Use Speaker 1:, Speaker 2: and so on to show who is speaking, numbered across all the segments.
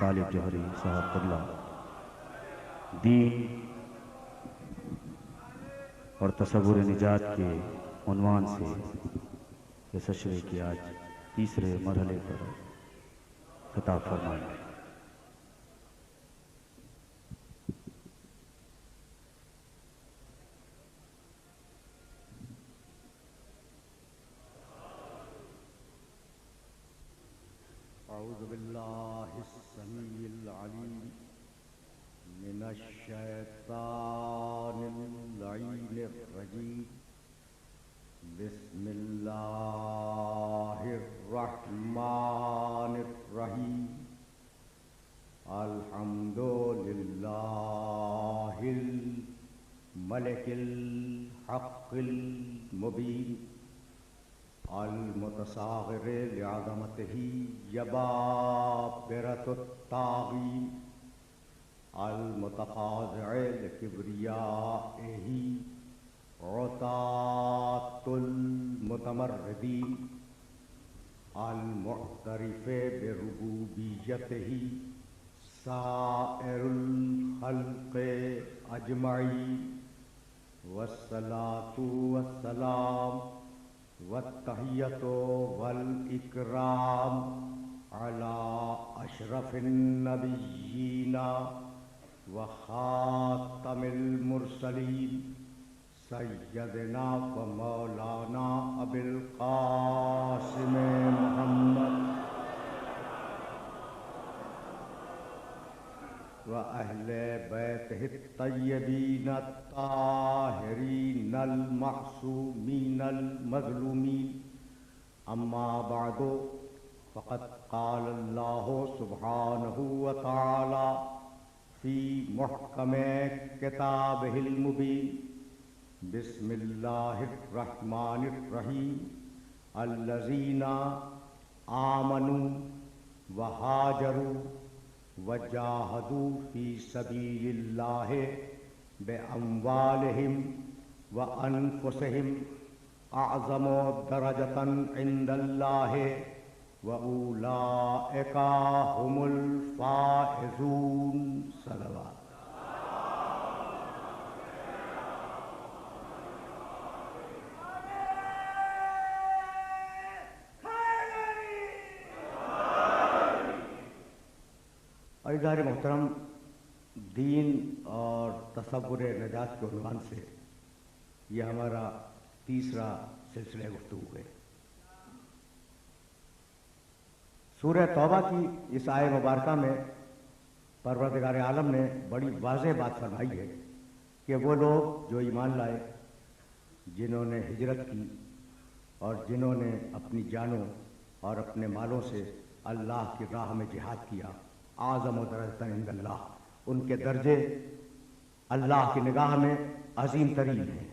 Speaker 1: तालिब जौहरी साहब तबला, दीन और तसव्वुर निजात के उन्वान से इस अशरे की आज तीसरे मरहले पर खिताब फरमाएं।
Speaker 2: अऊज़ु बिल्लाहिस्समीइल अलीम मिनश्शैतानिर लईनिर रजीम। बिस्मिल्लाहिर रहमानिर रहीम। अल्हम्दुलिल्लाहिल मलिकिल हक़्क़िल मुबीन। अल-मुतसाग़िर लिअज़मतिही यबाबिरतुत ताग़ीन। अल-मुतख़ाज़िअ लिकिब्रियाइही उतातुल मुतमर्रिदीन। अल-मुअ्तरिफ़ बिरुबूबिय्यतिही साइरुल ख़ल्क़ि अजमईन। वस्सलातु वस्सलाम वत्तहिय्यतु वल इकराम अला अशरफिन नबिय्यीना व खातमिल मुरसलीन सय्यदना व मौलाना अबिल क़ासिम मुहम्मद व अहले बैतिही तय्यबीन ताहिरीन अल मअसूमीन अल मज़लूमीन। अम्मा बअदु फ़क़द क़ाल अल्लाहु सुब्हानहु व तआला फ़ी मुहकमे किताबिहिल मुबीन। बिस्मिल्लाहिर रहमानिर रहीम। अल्लज़ीना आमनू व हाजरू वजाहदू फी सबीलिल्लाहि बिअम्वालिहिम व अनफुसिहिम अअज़मु दरजतन इंदल्लाहि व उलाइका हुमुल फाइज़ून। सलवात। अज़ीज़ान मोहतरम, दीन और तसव्वुर निजात के उन्वान से यह हमारा तीसरा सिलसिला गुफ्तगू है। सूरह तौबा की इस आय मुबारका में परवरदिगार आलम ने बड़ी वाज़ेह बात फरमाई है कि वो लोग जो ईमान लाए, जिन्होंने हिजरत की और जिन्होंने अपनी जानों और अपने मालों से अल्लाह की राह में जिहाद किया, आज़म दरजतन इंदल्लाह, उनके दर्जे अल्लाह की निगाह में अजीम तरीन हैं।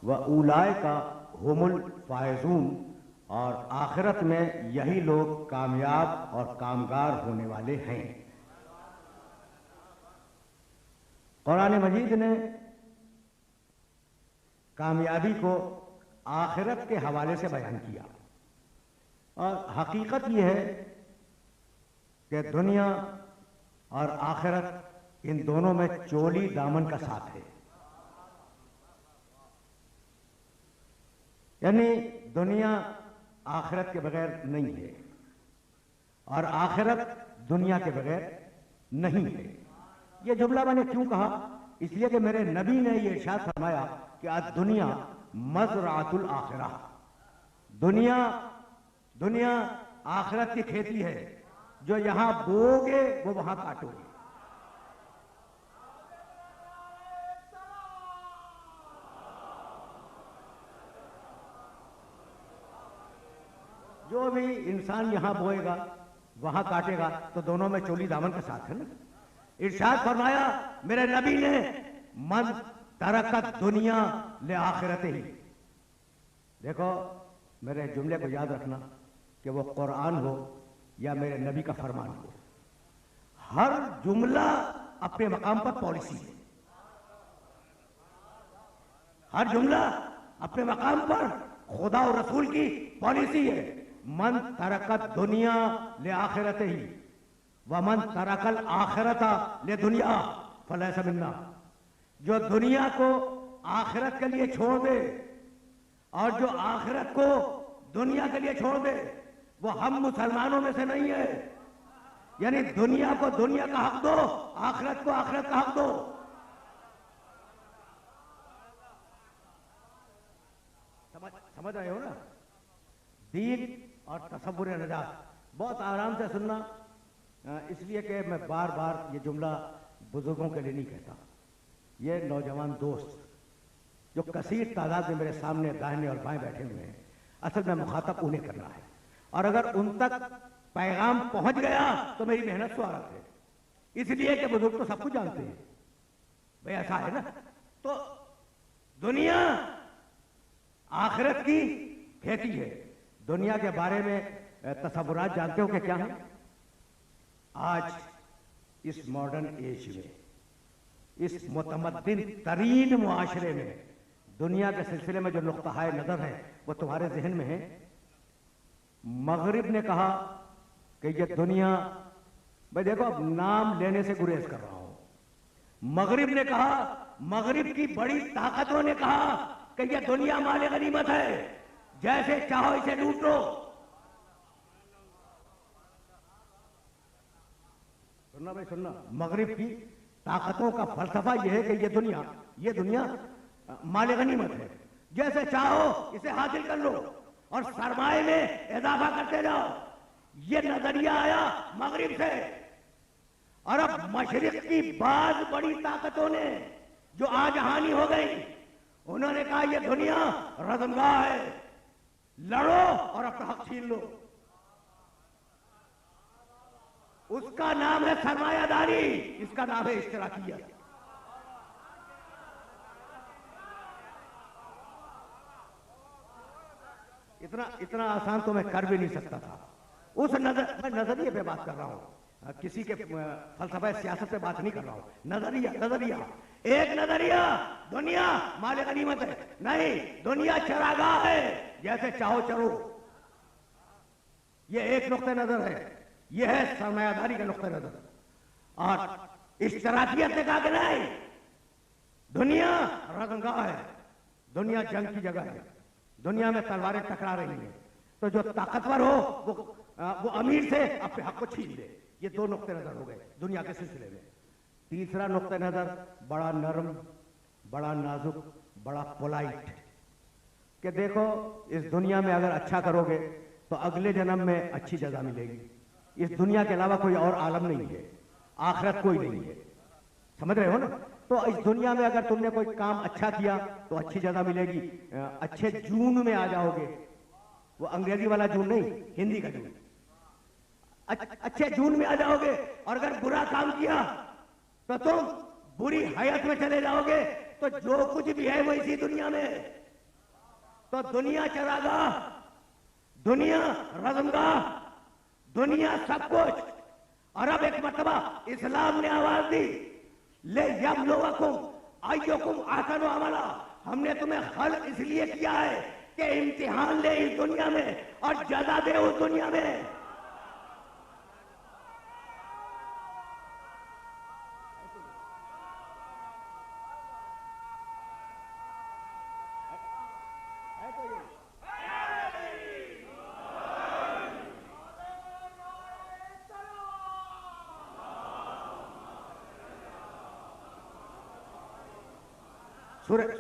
Speaker 2: व उलाइका हुमुल फाइज़ून, और आखिरत में यही लोग कामयाब और कामगार होने वाले हैं। कुरान मजीद ने कामयाबी को आखिरत के हवाले से बयान किया, और हकीकत यह है कि दुनिया और आखिरत इन दोनों में चोली दामन का साथ है। यानी दुनिया आखिरत के बगैर नहीं है और आखिरत दुनिया के बगैर नहीं है। यह जुमला मैंने क्यों कहा? इसलिए कि मेरे नबी ने यह इरशाद फरमाया कि आज दुनिया मज़राअतुल आखिरा, दुनिया आखिरत की खेती है। जो यहां बोओगे वो वहां काटोगे। जो भी इंसान यहां बोएगा वहां काटेगा, तो दोनों में चोली दामन के साथ है ना। इरशाद फरमाया मेरे नबी ने, मन तरकत दुनिया ले आखिरत ही। देखो, मेरे जुमले को याद रखना कि वो कुरान हो या मेरे नबी का फरमान हो, हर जुमला अपने मकाम पर पॉलिसी है। हर जुमला अपने मकाम पर खुदा और रसूल की पॉलिसी है। मन तरकत दुनिया ले आखिरत ही वमन तरकल आखिरता ले दुनिया फलैसा मिन्ना, जो दुनिया को आखिरत के लिए छोड़ दे और जो आखिरत को दुनिया के लिए छोड़ दे वो हम मुसलमानों में से नहीं है। यानी दुनिया को दुनिया का हक दो, आखिरत को आखिरत का हक दो। समझ रहे हो ना? दीन और तसव्वुर नजात बहुत आराम से सुनना, इसलिए कि मैं बार बार ये जुमला बुजुर्गों के लिए नहीं कहता। ये नौजवान दोस्त जो कसीर तादाद में मेरे सामने दाहिने और बाएं बैठे हुए हैं, असल में मुखातब उन्हें करना है, और अगर उन तक पैगाम पहुंच गया तो मेरी मेहनत स्वार्थ है। इसलिए कि बुजुर्ग तो सब कुछ जानते हैं भाई, ऐसा है ना। तो दुनिया आखिरत की खेती है। दुनिया के बारे में तसव्वुरात जानते हो कि क्या है? आज इस मॉडर्न एज में, इस मुतमद्दिन तरीन मुआशरे में दुनिया के सिलसिले में जो नुक्ता नजर है वो तुम्हारे जहन में है। मगरिब ने कहा कि ये दुनिया, भाई देखो अब नाम लेने से गुरेज कर रहा हूं। मगरिब ने कहा, मगरिब की बड़ी ताकतों ने कहा कि ये दुनिया माले गनीमत है, जैसे चाहो इसे लूट लो। सुनना भाई सुनना, मगरिब की ताकतों का फलसफा यह है कि ये दुनिया माले गनीमत है, जैसे चाहो इसे हासिल कर लो और सरमाए में इजाफा करते जाओ। ये नजरिया आया मगरिब से, और अब मशरिक की बाद बड़ी ताकतों ने जो आज हानि हो गई, उन्होंने कहा ये दुनिया रज़मगाह है, लड़ो और अपना हक छीन लो। उसका नाम है सरमायादारी, इसका नाम है इश्तराकियत। इतना आसान तो मैं कर भी नहीं सकता था। उस नजरिए पे बात कर रहा हूं, किसी के फलसफा सियासत पे बात नहीं कर रहा हूं। नजरिया एक नजरिया, दुनिया माले गनीमत है, नहीं, दुनिया चरागाह है, जैसे चाहो चलो। ये एक नुक्ता नजर है, ये है सरमायादारी का नुक्ता नजर। और इश्तराकियत ने कहा कि नहीं, दुनिया रज़मगाह है, दुनिया जंग की जगह है, दुनिया में तलवारें टकरा रही हैं, तो जो ताकतवर हो वो अमीर से अपने हक को छीन ले। ये दो नुक्ते नजर हो गए दुनिया के सिलसिले में। तीसरा नुक्ता नजर बड़ा नरम, बड़ा नाजुक, बड़ा पोलाइट, कि देखो इस दुनिया में अगर अच्छा करोगे तो अगले जन्म में अच्छी जगह मिलेगी। इस दुनिया के अलावा कोई और आलम नहीं है, आखिरत कोई नहीं है, समझ रहे हो ना? तो इस दुनिया में अगर तुमने कोई काम अच्छा किया तो अच्छी जगह मिलेगी, अच्छे जून में आ जाओगे। वो अंग्रेजी वाला जून नहीं, हिंदी का जून। अच्छे जून में आ जाओगे, और अगर बुरा काम किया तो तुम बुरी हयात में चले जाओगे। तो जो कुछ भी है वो इसी दुनिया में। तो दुनिया चरागाह, दुनिया रज़मगाह, दुनिया सब कुछ। और अब एक मर्तबा इस्लाम ने आवाज दी, ले यब्लुवकुम अय्युकुम अहसनु अमला। हमने तुम्हें खल्क इसलिए किया है कि इम्तिहान ले इस दुनिया में और जज़ा दे उस दुनिया में।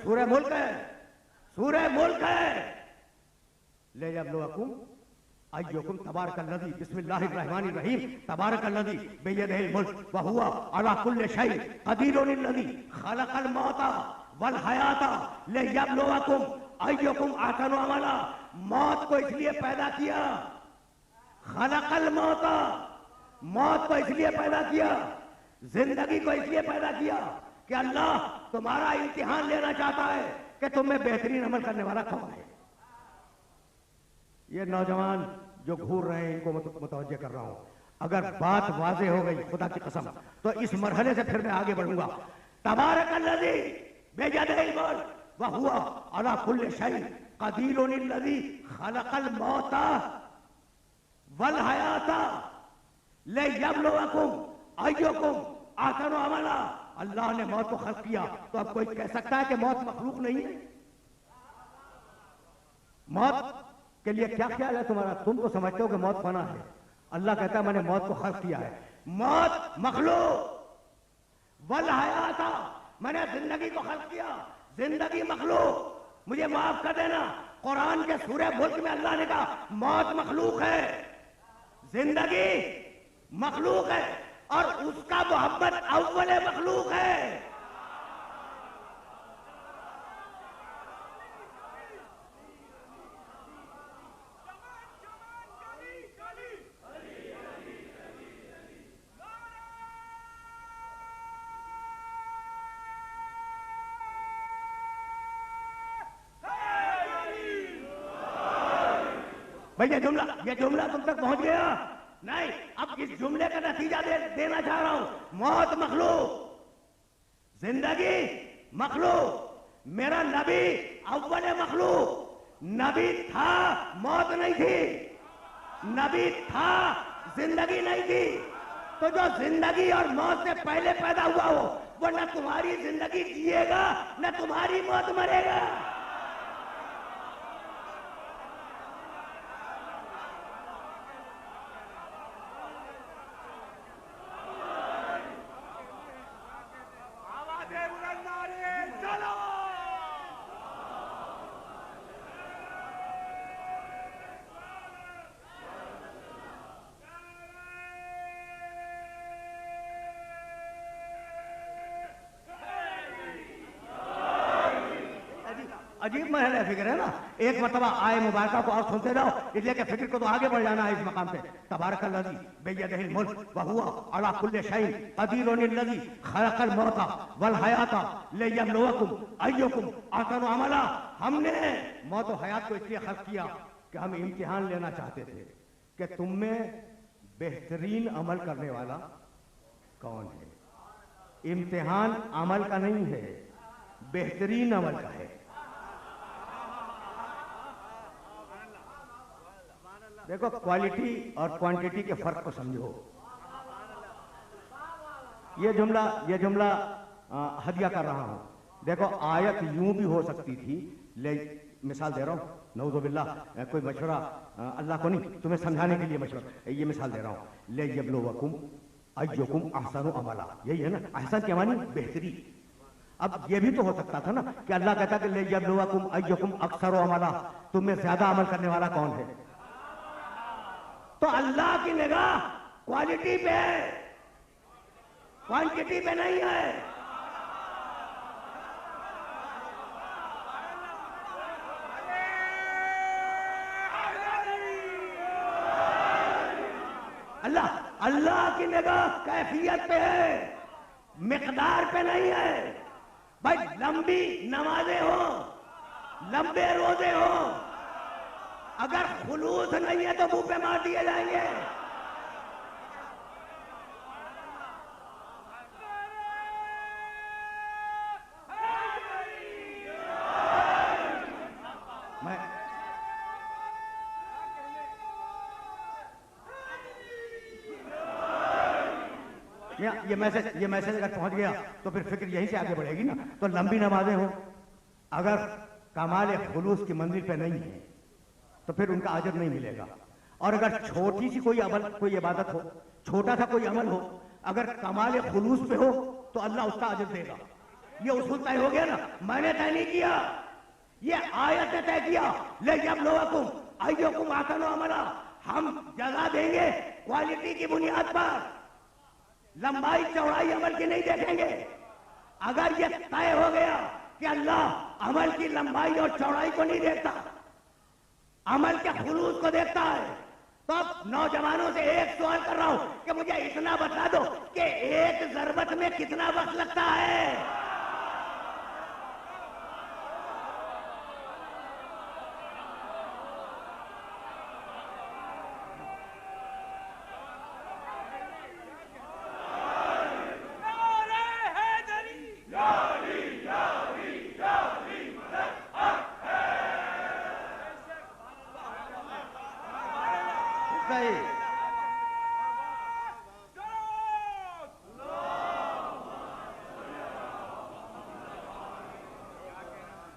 Speaker 2: सूरह मुल्क है, सूरह मुल्क है। ले यब्लुवकुम अय्युकुम तबारकल्लज़ी बिस्मिल्लाहिर्रहमानिर्रहीम तबारकल्लज़ी बियदिहिल मुल्क व हुवा अला कुल्लि शैइन क़दीरुन लज़ी खलक़ल मौता वल हयाता ले यब्लुवकुम अय्युकुम अहसनु अमला। मौत को इसलिए पैदा किया, खलक़ल मौता, मौत को इसलिए पैदा किया, जिंदगी को इसलिए पैदा किया कि अल्लाह तुम्हारा इम्तिहान लेना चाहता है कि तुम में बेहतरीन अमल करने वाला कौन है। ये नौजवान जो घूर रहे हैं इनको मुतवज्जे कर रहा हूं। अगर बात वाज़ेह हो गई खुदा की कसम तो इस मरहले से फिर मैं आगे बढ़ूंगा। तबारकल्लज़ी बियदिहिल मुल्क व हुवा अला कुल्लि शैइन क़दीरुन लज़ी खलक़ल मौता वल हयाता ले यबलुवकुम अय्युकुम अहसनु अमला। अल्लाह ने मौत को खल्क किया, तो अब कोई कह सकता है कि मौत मखलूक नहीं है? मौत के लिए क्या ख्याल है तुम्हारा? तुम तो समझते हो कि मौत फना है। अल्लाह कहता है मैंने मौत को खल्क किया है। मौत मखलूक, वल हयाता, मैंने जिंदगी को खल्क किया, जिंदगी मखलूक। मुझे माफ कर देना, कुरान के सूरह मुल्क में अल्लाह ने कहा मौत मखलूक है, जिंदगी मखलूक है, और उसका मोहब्बत अव्वल मखलूक है। भाई ये जुमला तुम तक पहुंच गया? नहीं, अब इस जुमले का नतीजा देना चाह रहा हूं। मौत मखलूक, जिंदगी मखलूक। मेरा नबी अव्वल मखलूक। नबी था, मौत नहीं थी। नबी था, जिंदगी नहीं थी। तो जो जिंदगी और मौत से पहले पैदा हुआ हो, वो न तुम्हारी जिंदगी जिएगा न तुम्हारी मौत मरेगा। अजीब महल है फिक्र है ना। एक मरतबा आए मुबारका को और सुनते जाओ, इसलिए कि फिक्र को तो आगे बढ़ जाना है इस मकाम पे। तबारकल्लज़ी बियदिहिल मुल्क व हुवा अला कुल्लि शैइन क़दीरुल्लज़ी खलक़ल मौता वल हयाता लियब्लुवकुम अय्युकुम अहसनु अमला। हमने मौत और हयात को इसलिए खल्क़ किया कि हम इम्तिहान लेना चाहते थे कि तुम में बेहतरीन अमल करने वाला कौन है। इम्तिहान अमल का नहीं है, बेहतरीन अमल का है। देखो, क्वालिटी और क्वांटिटी के फर्क को समझो। ये जुमला हदिया कर रहा हूं। देखो, आयत यूं भी हो सकती थी, ले मिसाल दे रहा हूं, नऊज़ुबिल्लाह, कोई मशवरा अल्लाह को नहीं, तुम्हें समझाने के लिए मशवरा, ये मिसाल दे रहा हूं। ले यब्लुवकुम अय्युकुम अहसनु अमला, यही है ना। अहसन के मानी बेहतरी। अब ये भी तो हो सकता था ना कि अल्लाह कहता कि ले यब्लुवकुम अय्युकुम अक्सरु अमला, तुम में ज्यादा अमल करने वाला कौन है। तो अल्लाह की निगाह क्वालिटी पे है, क्वांटिटी पे नहीं है। अल्लाह की निगाह कैफियत पे है, मिकदार पे नहीं है। भाई लंबी नमाजें हो, लंबे रोजे हो, अगर खुलूस नहीं है तो मुंह पे मार दिए जाएंगे। ये मैसेज अगर पहुंच गया तो फिर फिक्र यहीं से आगे बढ़ेगी ना। तो लंबी नमाजें हो, अगर कमाल खुलूस की मंजिल पे नहीं है तो फिर उनका अजर नहीं मिलेगा। और अगर छोटी सी कोई अमल, कोई इबादत हो, छोटा सा कोई अमल हो, अगर कमाल खुलूस पे हो तो अल्लाह उसका अजर देगा। ये उसूल तय हो गया ना, मैंने तय नहीं किया, ये आयत ने तय किया। ले यब्लुवकुम अय्युकुम अहसनु अमला, हम जज़ा देंगे क्वालिटी की बुनियाद पर, लंबाई चौड़ाई अमल की नहीं देखेंगे। अगर ये तय हो गया कि अल्लाह अमल की लंबाई और चौड़ाई को नहीं देखता, अमल के खुलूस को देखता है, तो अब नौजवानों से एक सवाल कर रहा हूं कि मुझे इतना बता दो कि एक जरबत में कितना वक्त लगता है।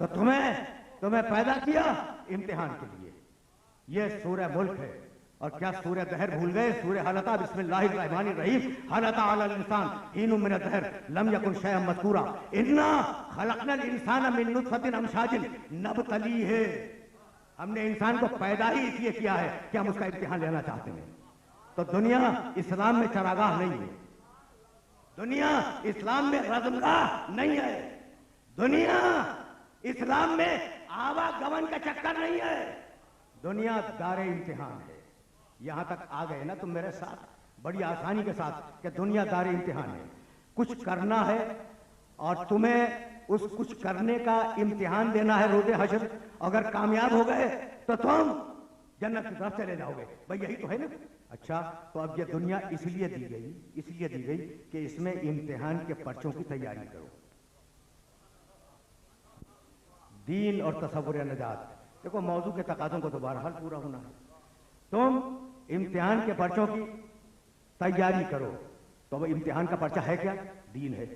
Speaker 2: तो तुम्हें पैदा किया इम्तिहान के लिए। ये सूरह मुल्क है। और क्या सूरह दहर भूल गए? सूरह हलता बिस्मिल्लाहिर्रहमानिर्रहीम हलता अलल इंसान हीनुम मिन दहर लम यकुन शैअन मज़कूरा इन्ना खलक़नल इंसाना मिन नुतफ़तिन अमशाजिन नब्तलीहि। हमने इंसान को पैदा ही इसलिए किया है कि हम उसका इम्तिहान लेना चाहते हैं। तो दुनिया इस्लाम में चरागाह नहीं है, दुनिया इस्लाम में रज़मगाह नहीं है, दुनिया इस्लाम में आवागमन का चक्कर नहीं है, दुनिया दारे इम्तिहान है। यहां तक आ गए ना तुम मेरे साथ बड़ी आसानी के साथ कि दुनिया दारे इम्तिहान है। कुछ करना है और तुम्हें उस कुछ करने का इम्तिहान देना है रोज़े हश्र। अगर कामयाब हो गए तो तुम जन्नत की तरफ चले जाओगे। भाई यही तो है ना। अच्छा, तो अब ये दुनिया इसलिए दी गई कि इसमें इम्तिहान के पर्चों की तैयारी करो। दीन और तसव्वुर नजात, देखो मौजू के तकाज़ों को तो बहरहाल पूरा होना है। तुम इम्तिहान के पर्चों की तैयारी करो। तो अब इम्तिहान का पर्चा है क्या? दीन है।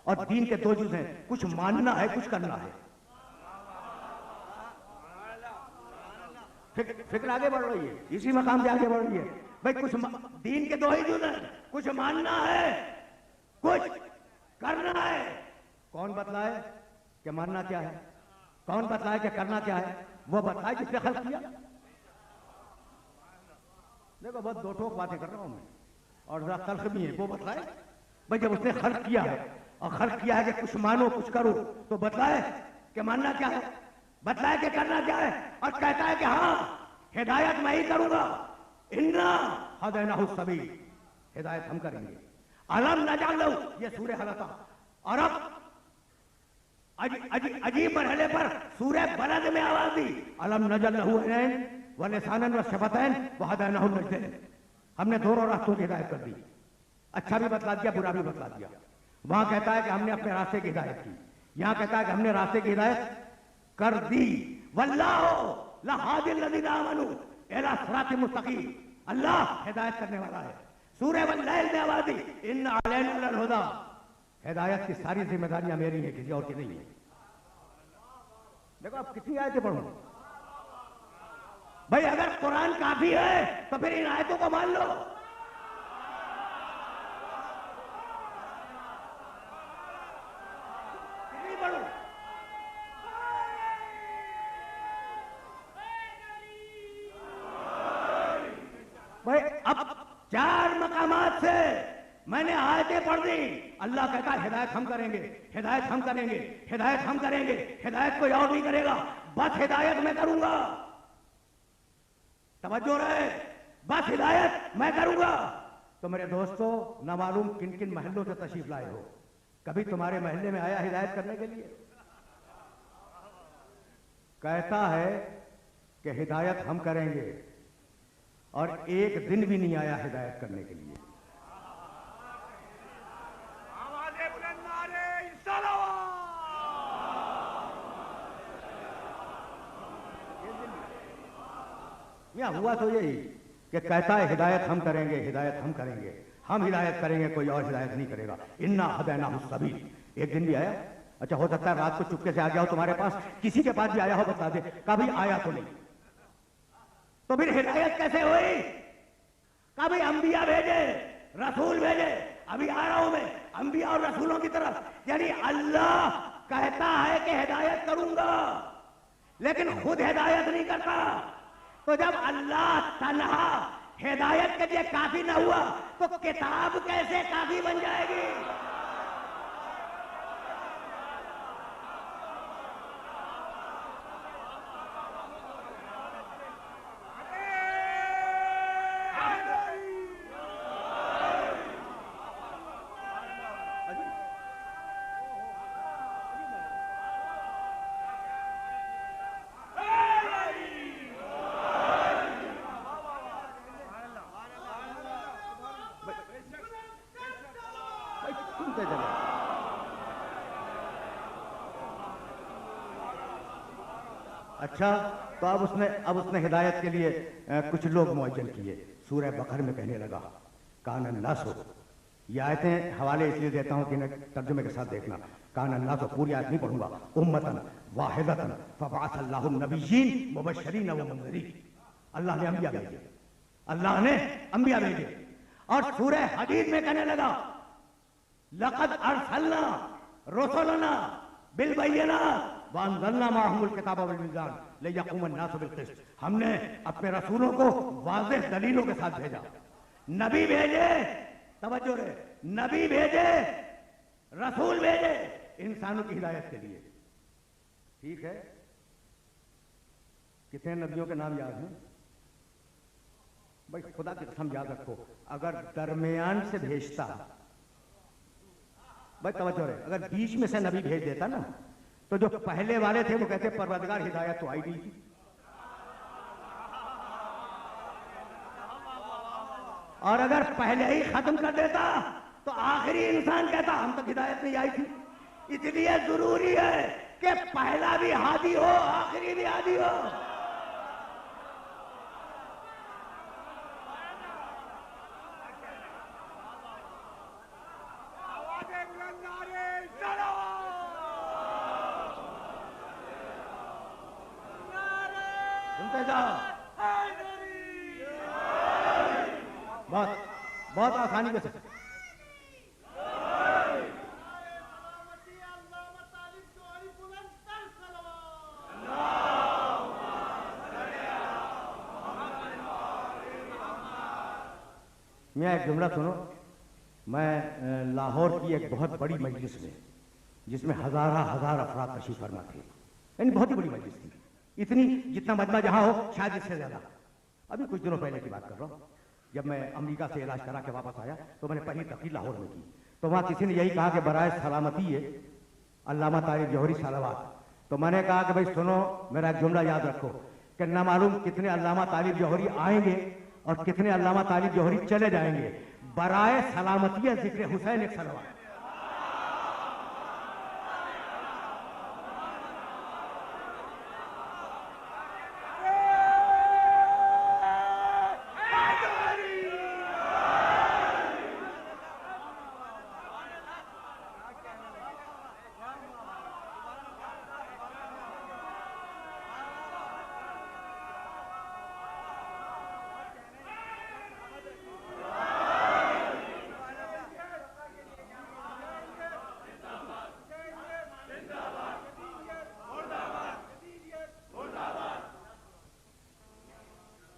Speaker 2: और दीन के दो जुज़ हैं, कुछ मानना है, कुछ करना है। फिक्र आगे बढ़ रही है, इसी मकाम से आगे बढ़ रही है। भाई कुछ दीन के दो ही जुज़ हैं, कुछ मानना है, कुछ करना है। कौन बतलाए कि मानना क्या है? कौन बतलाए कि करना क्या है? वो बतलाए जिसने खल्क किया। देखो बहुत दो ठोक बातें कर रहा हूं मैं, और जरा खल्क भी है, वो बतलाए। भाई जब उसने खल्क किया है और खल्क किया है कि कुछ मानो कुछ करो, तो बतलाए कि मानना क्या है, बतलाए कि करना क्या है। और कहता है कि हाँ हिदायत मैं ही करूंगा, इन्ना हदैनाहु सबील, हिदायत हम करेंगे। अलम नजअल लहू, ये सूरह हलता। और अब अजीब मरहले पर सूरह बलद में आवाज दी, अलम नजअल लहू ऐनैन व लिसानन व शफतैन व हदैनाहु नजदैन। हमने दोनों रास्तों की हिदायत कर दी, अच्छा भी बतला दिया, बुरा भी बतला दिया। वहां कहता है कि हमने अपने रास्ते की हिदायत की, यहां कहता है कि हमने रास्ते की हिदायत कर दी। वल्लाहु लहादिल लज़ीना आमनू इला सिरातिल मुस्तकीम, अल्लाह हिदायत करने वाला है। सूरह वल्लैल में आवाज दी, इन्ना अलैना लल हुदा, हिदायत की सारी जिम्मेदारियां मेरी है, किसी और की नहीं है। देखो अब कितनी आयतें पढ़ूं भाई। अगर कुरान काफी है तो फिर इन आयतों को मान लो। कितनी पढ़ूं भाई? अब 4 मकामात से मैंने आयतें पढ़ दी। अल्लाह कहता है हिदायत हम करेंगे, हिदायत हम करेंगे, हिदायत हम करेंगे, हिदायत कोई और नहीं करेगा, बस हिदायत मैं करूंगा। तवज्जो रहे, बस हिदायत मैं करूंगा। तो मेरे दोस्तों, ना मालूम किन किन महलों से तशरीफ लाए हो, कभी तुम्हारे महल्ले में आया हिदायत करने के लिए? कहता है कि हिदायत हम करेंगे, और एक दिन भी नहीं आया हिदायत करने के लिए। या हुआ तो यही कि कहता है हिदायत हम करेंगे, हिदायत हम करेंगे, हम हिदायत करेंगे, कोई और हिदायत नहीं करेगा। इन्ना हदैनाहु सबील, एक दिन भी आया? अच्छा, हो सकता है रात को चुपके से आ गया हो तुम्हारे पास, किसी के पास भी आया हो, बता दे, कभी आया तो नहीं। तो फिर हिदायत कैसे हुई? कभी अंबिया भेजे, रसूल भेजे। अभी आ रहा हूं मैं अंबिया और रसूलों की तरफ। यानी अल्लाह कहता है कि हिदायत करूंगा, लेकिन खुद हिदायत नहीं करता। तो जब अल्लाह तन्हा हिदायत के लिए काफी ना हुआ, तो किताब कैसे काफी बन जाएगी? अच्छा, तो अब उसने हिदायत के लिए कुछ लोग मुअज्जल किए। सूरह बकर में कहने लगा, कानन नासो ये आयतें हवाले इसलिए देता हूं कि इन्हें तर्जुमे के साथ देखना। कान अल्लाह तो पूरी आयत नहीं पढ़ूंगा। उम्मतन वाहिदतन फबअस अल्लाहु नबिय्यीन मुबश्शिरीन व मुनज़िरीन। अल्लाह ने अंबिया भेजे, अल्लाह ने अंबिया भेजे। और सूरह हदीद में कहने लगा लक़द अरसलना रुसुलना बिल बय्यिनात व अंज़लना माअहुमुल किताब वल मीज़ान लियक़ूमन नासु बिल क़िस्त। हमने अपने रसूलों को वाज़ेह दलीलों के साथ भेजा। नबी भेजे, तवज्जो रे, नबी भेजे, रसूल भेजे इंसानों की हिदायत के लिए। ठीक है, कितने नबियों के नाम याद हैं भाई? खुदा की कसम याद रखो, अगर दरमियान से भेजता भाई, तवज्जो रे, अगर बीच में से नबी भेज देता ना, तो जो पहले वाले थे वो कहते परवरदिगार हिदायत तो आई नहीं थी। और अगर पहले ही खत्म कर देता तो आखिरी इंसान कहता हम तक हिदायत नहीं आई थी। इसलिए जरूरी है कि पहला भी हादी हो, आखिरी भी हादी हो। सुनते जाओ, बहुत बहुत आसानी के साथ। मैं एक जुमला सुनो। मैं लाहौर की एक बहुत बड़ी मजलिस में, जिसमें हजार अफराद तशरीफ फरमा थे, यानी बहुत ही बड़ी मजलिस थी, इतनी जितना मजमा जहां हो शायद इससे ज्यादा। अभी कुछ दिनों पहले की बात कर रहा हूं, जब मैं अमेरिका से इलाज करा के वापस आया तो मैंने पहली तकरीर लाहौर में की। तो वहां किसी ने यही कहा कि बराए सलामती है अल्लामा तारिक जौहरी सलावत। तो मैंने कहा कि भाई सुनो, मेरा एक जुमला याद रखो कि ना मालूम कितने अल्लामा तारिक जौहरी आएंगे और कितने अल्लामा तारिक जौहरी चले जाएंगे। बराए सलामती है जिक्र हुसैन एक सलावत।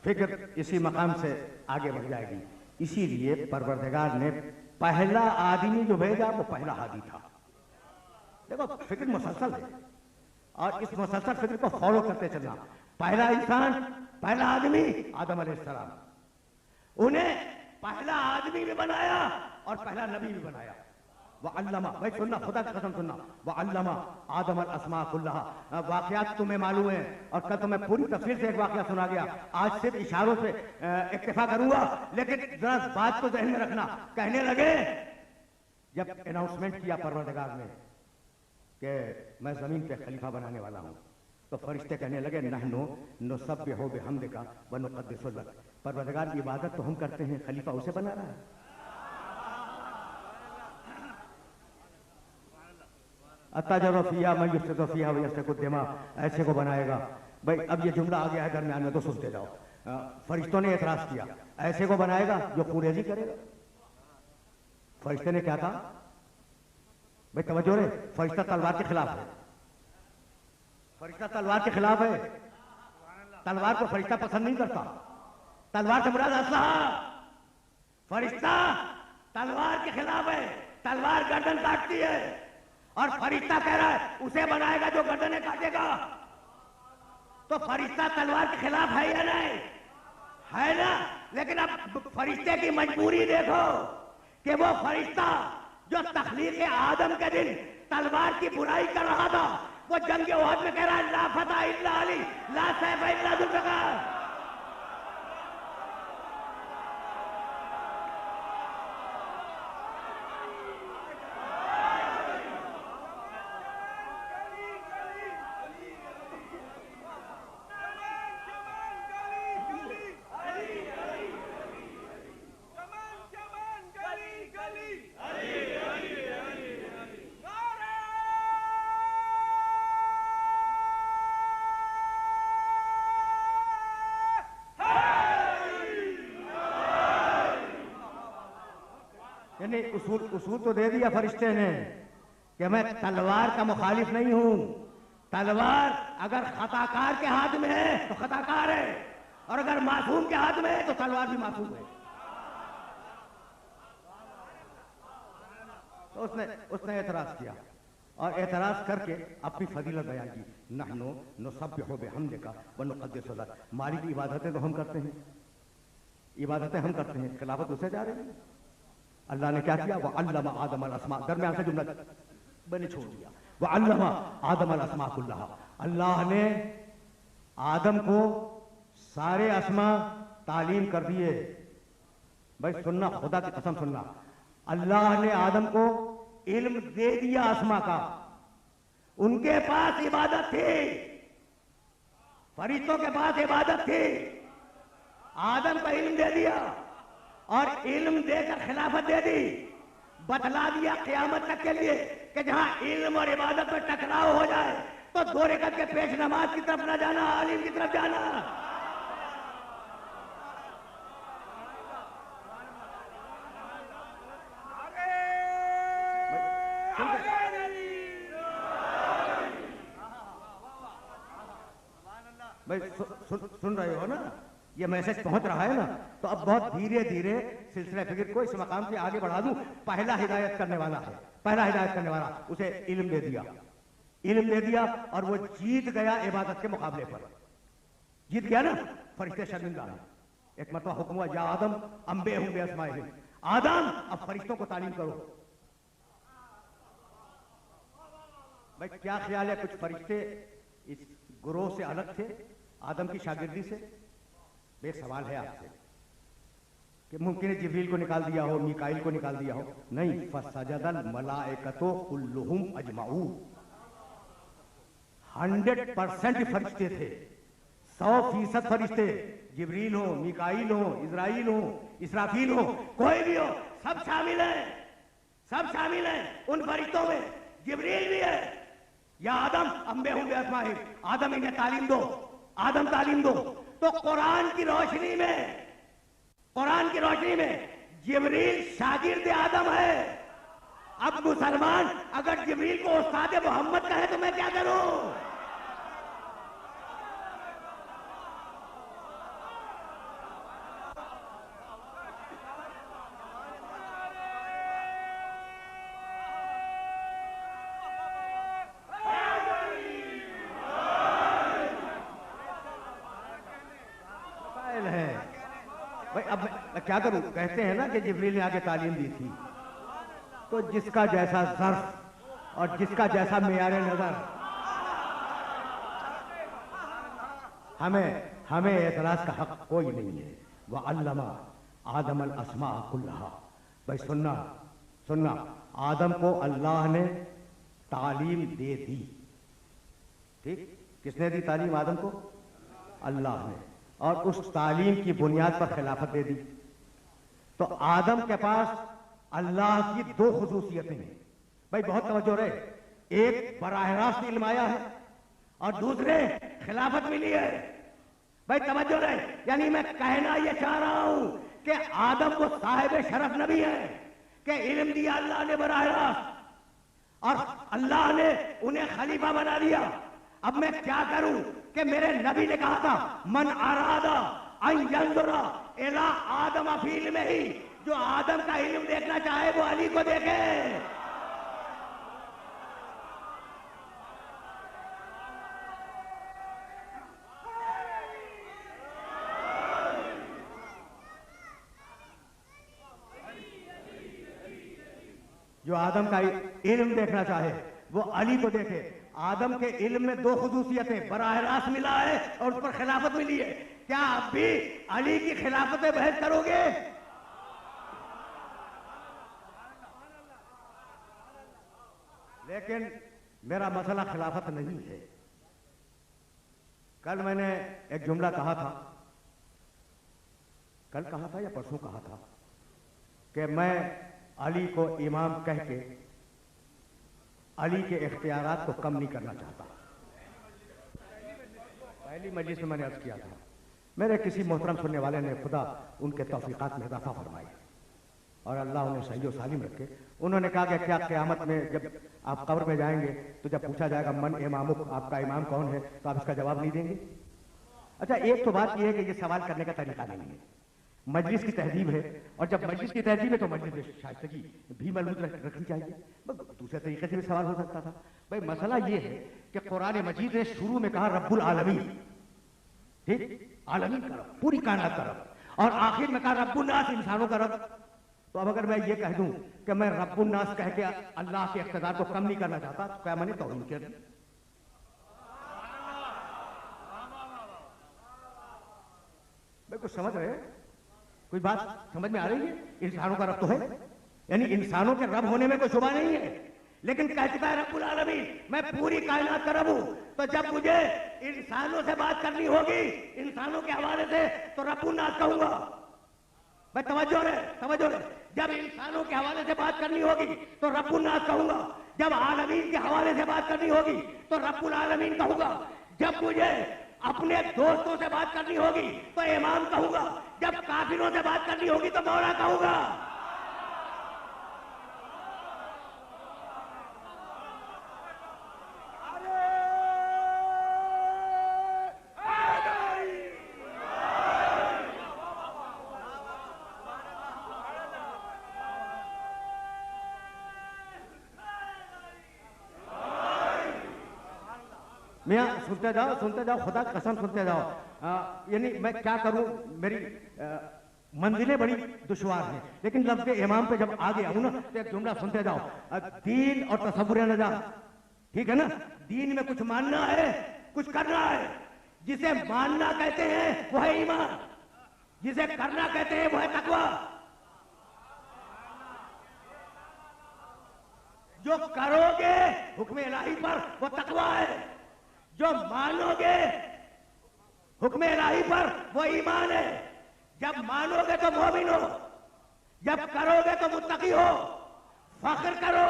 Speaker 2: फिक्र इसी मकाम से आगे बढ़ जाएगी। इसीलिए परवरदिगार ने पहला आदमी जो भेजा वो पहला हादी था। देखो फिक्र मुसलसल है और इस मुसलसल फिक्र को फॉलो करते चलना। पहला इंसान, पहला आदमी आदम अलैहिस्सलाम, उन्हें पहला आदमी भी बनाया और पहला नबी भी बनाया। वह अल्लामा, भाई सुनना, खुदा की कसम सुनना, वह अल्लामा आदम अल अस्मा कुल्लहा। वाकयात तुम्हें मालूम है और कल तो मैं पूरी तफसील से एक वाकया सुना गया। आज सिर्फ इशारों से इक्तिफा करूंगा, लेकिन जरा बात को ज़हन में रखना। कहने लगे जब अनाउंसमेंट किया परवरदिगार ने कि मैं जमीन पे खलीफा बनाने वाला हूं, तो फरिश्ते कहने लगे नहनु नुसब्बिहु बिहम्दिका व नुक़द्दिसु लक। परवरदिगार की इबादत तो हम करते हैं, खलीफा उसे बना रहा है। अत्ताजरफिया मैं युफ्सिदुफिया व यस्फकुद्दिमा, ऐसे को बनाएगा। भाई अब ये जुमला आ गया है दरमियान में तो सुनते जाओ। फरिश्तों ने एतराज किया, ऐसे को बनाएगा जो कुरेजी करेगा। फरिश्ते ने क्या कहा? भाई तवज्जो रे, फरिश्ता तलवार के खिलाफ है। फरिश्ता तलवार के खिलाफ है। तलवार को फरिश्ता पसंद नहीं करता। तलवार से मुराद असलहा। फरिश्ता तलवार के खिलाफ है, तलवार गर्दन काटती है और फरिश्ता कह रहा है उसे बनाएगा जो गर्दनें काटेगा। तो फरिश्ता तलवार के खिलाफ है या नहीं? है ना। लेकिन अब फरिश्ते की मजबूरी देखो कि वो फरिश्ता जो तखलीक आदम के दिन तलवार की बुराई कर रहा था, वो जंग उहद में कह रहा है ला फतह इल्ला अली, ला सैफ इल्ला जुल्फ़िकार। यानी उसूल उसूल तो दे दिया फरिश्ते ने कि मैं तलवार का मुखालिफ नहीं हूं। तलवार अगर खताकार के हाथ में है तो खताकार है, और अगर मासूम के हाथ में है तो तलवार भी मासूम है। तो उसने एतराज किया और एतराज करके अपनी फजीलत बयान की। नहनो नुसब्बिहु बिहम्दिका व नुक़द्दिसु लक। मालिक की इबादतें तो हम करते हैं, इबादतें हम करते हैं, खिलाफत उसे जा रही है। अल्लाह ने क्या किया? वह अल्लमा आदम अल अस्मा, दरमियान से जुमला मैंने छोड़ दिया। वह अल्लमा आदम अल अस्मा कुल्लहा, अल्लाह ने आदम को सारे अस्मा तालीम कर दिए। भाई सुनना, खुदा की कसम सुनना, अल्लाह ने आदम को इल्म दे दिया अस्मा का। उनके पास इबादत थी, फरिश्तों के पास इबादत थी, आदम को इल्म दे दिया और इल्म देकर खिलाफत दे दी। बतला दिया क़यामत तक के लिए कि जहां इल्म और इबादत में टकराव हो जाए तो 2 रकात के पेश नमाज की तरफ ना जाना, आलिम की तरफ जाना। भाई सुन रहे हो ना, ये मैसेज पहुंच रहा है ना? तो अब बहुत धीरे धीरे सिलसिला फिक्र को इस मकाम से आगे बढ़ा दूं। पहला हिदायत करने वाला है, पहला हिदायत करने वाला, उसे इल्म दे दिया, इल्म दे दिया और वो जीत गया इबादत के मुकाबले पर। जीत गया ना, फरिश्ते शर्मिंदा हैं। एक मरतबा हुक्म हुआ, या आदम अंबे हूं बेअस्माइहिम, आदम अब फरिश्तों को तालीम करो। भाई क्या ख्याल है, कुछ फरिश्ते इस गुरोह से अलग थे आदम की शागिर्दी से? एक सवाल है आपसे कि मुमकिन है जिब्रील को निकाल दिया हो, मीकाइल को निकाल दिया हो? नहीं, फसजदल मलाइकतो कुल्लुहुम अजमाऊ। 100% फरिश्ते थे, 100% फरिश्ते, जिब्रील हो, मीकाइल हो, इजराइल हो, इसराफील हो, कोई भी हो, सब शामिल हैं, सब शामिल हैं उन फरिश्तों में। जिब्रील भी है। या आदम अंबे हूं बेअस्माहिम, आदम इन्हें तालीम दो, आदम तालीम दो। तो कुरान की रोशनी में, कुरान की रोशनी में जिब्रील शागिर्द आदम है। अब मुसलमान अगर जिब्रील को उस्ताद मोहम्मद कहे तो मैं क्या करूं? भाई अब मैं क्या करूं? कहते हैं ना कि जिब्रील ने आगे तालीम दी थी, तो जिसका जैसा ज़र्फ और जिसका जैसा मेयार नजर, हमें एतराज का हक कोई नहीं है। वह अल्लमा आदम अल अस्मा कुल्लहा। भाई सुनना, सुनना, आदम को अल्लाह ने तालीम दे दी। ठीक, किसने दी तालीम आदम को? अल्लाह ने। और उस तालीम की बुनियाद पर खिलाफत दे दी। तो आदम के पास अल्लाह की 2 खुसूसियतें हैं। भाई बहुत तवज्जो रहे, एक बराह रास्त इल्म आया है और दूसरे खिलाफत मिली है। भाई तवज्जो रहे, यानी मैं कहना यह चाह रहा हूं कि आदम को साहिब शरफ नबी है कि इल्म दिया अल्लाह ने बराह रास्त और अल्लाह ने उन्हें खलीफा बना दिया। अब मैं क्या करूं कि मेरे नबी ने कहा था, मन अरादा अन यंजुरा इला आदम फी इल्मिही, जो आदम का इल्म देखना चाहे वो अली को देखे। जो आदम का इल्म देखना चाहे वो अली को देखे। आदम के इल्म में 2 खुसूसियतें, बराह रास्त मिला है और उस पर खिलाफत मिली है। क्या आप भी अली की खिलाफत में बहस करोगे? लेकिन मेरा मसला खिलाफत नहीं है। कल मैंने एक जुमला कहा था, कल कहा था या परसों कहा था कि मैं अली को इमाम कह के अली के इख्तियारात को कम नहीं करना चाहता। पहली मजलिस में मैंने अर्ज किया था, मेरे किसी मोहतरम सुनने वाले ने खुदा उनके तौफीकात में इजाफा फरमाई, और अल्लाह उन्हें सही और सालिम रखे। उन्होंने कहा कि क्या क़यामत में जब आप कब्र में जाएंगे तो जब पूछा जाएगा मन इमामुक, आपका इमाम कौन है, तो आप इसका जवाब नहीं देंगे। अच्छा, एक तो बात यह है कि ये सवाल करने का तरीका नहीं है, मजलिस की तहजीब है, और जब मजलिस की तहजीब है तो मजलिस में शाइस्तगी भी मौजूद रखनी चाहिए। दूसरे तरीके से भी सवाल हो सकता था। भाई मसला ये है कि कुरान मजीद ने शुरू में कहा रब्बुल आलमीन, ठीक, आलमीन का रब, पूरी कायनात का रब, और आखिर में कहा रब्बुन नास, इंसानों का रब। तो अब अगर मैं ये कह दूं कि मैं रब्बुन नास कह के अल्लाह के इख्तियार को कम नहीं करना चाहता, तो क्या मैंने तौहीन कर दी? भाई कुछ समझ रहे हैं? कोई बात समझ में आ रही है? इंसानों का रब तो है, यानी इंसानों के रब होने में कोई शुबा नहीं है, लेकिन कहता है रब्बुल आलमीन, मैं पूरी कायनात का रब हूं। तो जब मुझे इंसानों से बात करनी होगी इंसानों के हवाले से, तो रब्बुन नास कहूंगा। भाई तवज्जो रहे। जब इंसानों के हवाले से बात करनी होगी तो रब्बुन नास कहूंगा। जब आलमीन के हवाले से बात करनी होगी तो रब्बुल आलमीन कहूंगा। जब मुझे अपने दोस्तों से बात करनी होगी तो इमाम कहूंगा। जब काफिरों से बात करनी होगी तो मौला कहूंगा। मियाँ सुनते जाओ, खुदा की कसम सुनते जाओ। यानी मैं क्या करूं, मेरी मंजिलें बड़ी दुश्वार हैं, लेकिन लफ्ज़ इमाम पे जब आ गया हूं ना, तो एक जुमला सुनते जाओ। दीन और तसव्वुर नजात, ठीक है ना? दीन में कुछ मानना है, कुछ करना है। जिसे मानना कहते हैं वो है ईमान, जिसे करना कहते हैं वो है तकवा। जो करोगे हुक्म इलाही पर वो तकवा है, जो मानोगे हुक्म इलाही पर वो ईमान है। जब मानोगे तो मोमिन हो, जब करोगे तो मुत्तकी हो। फख्र करो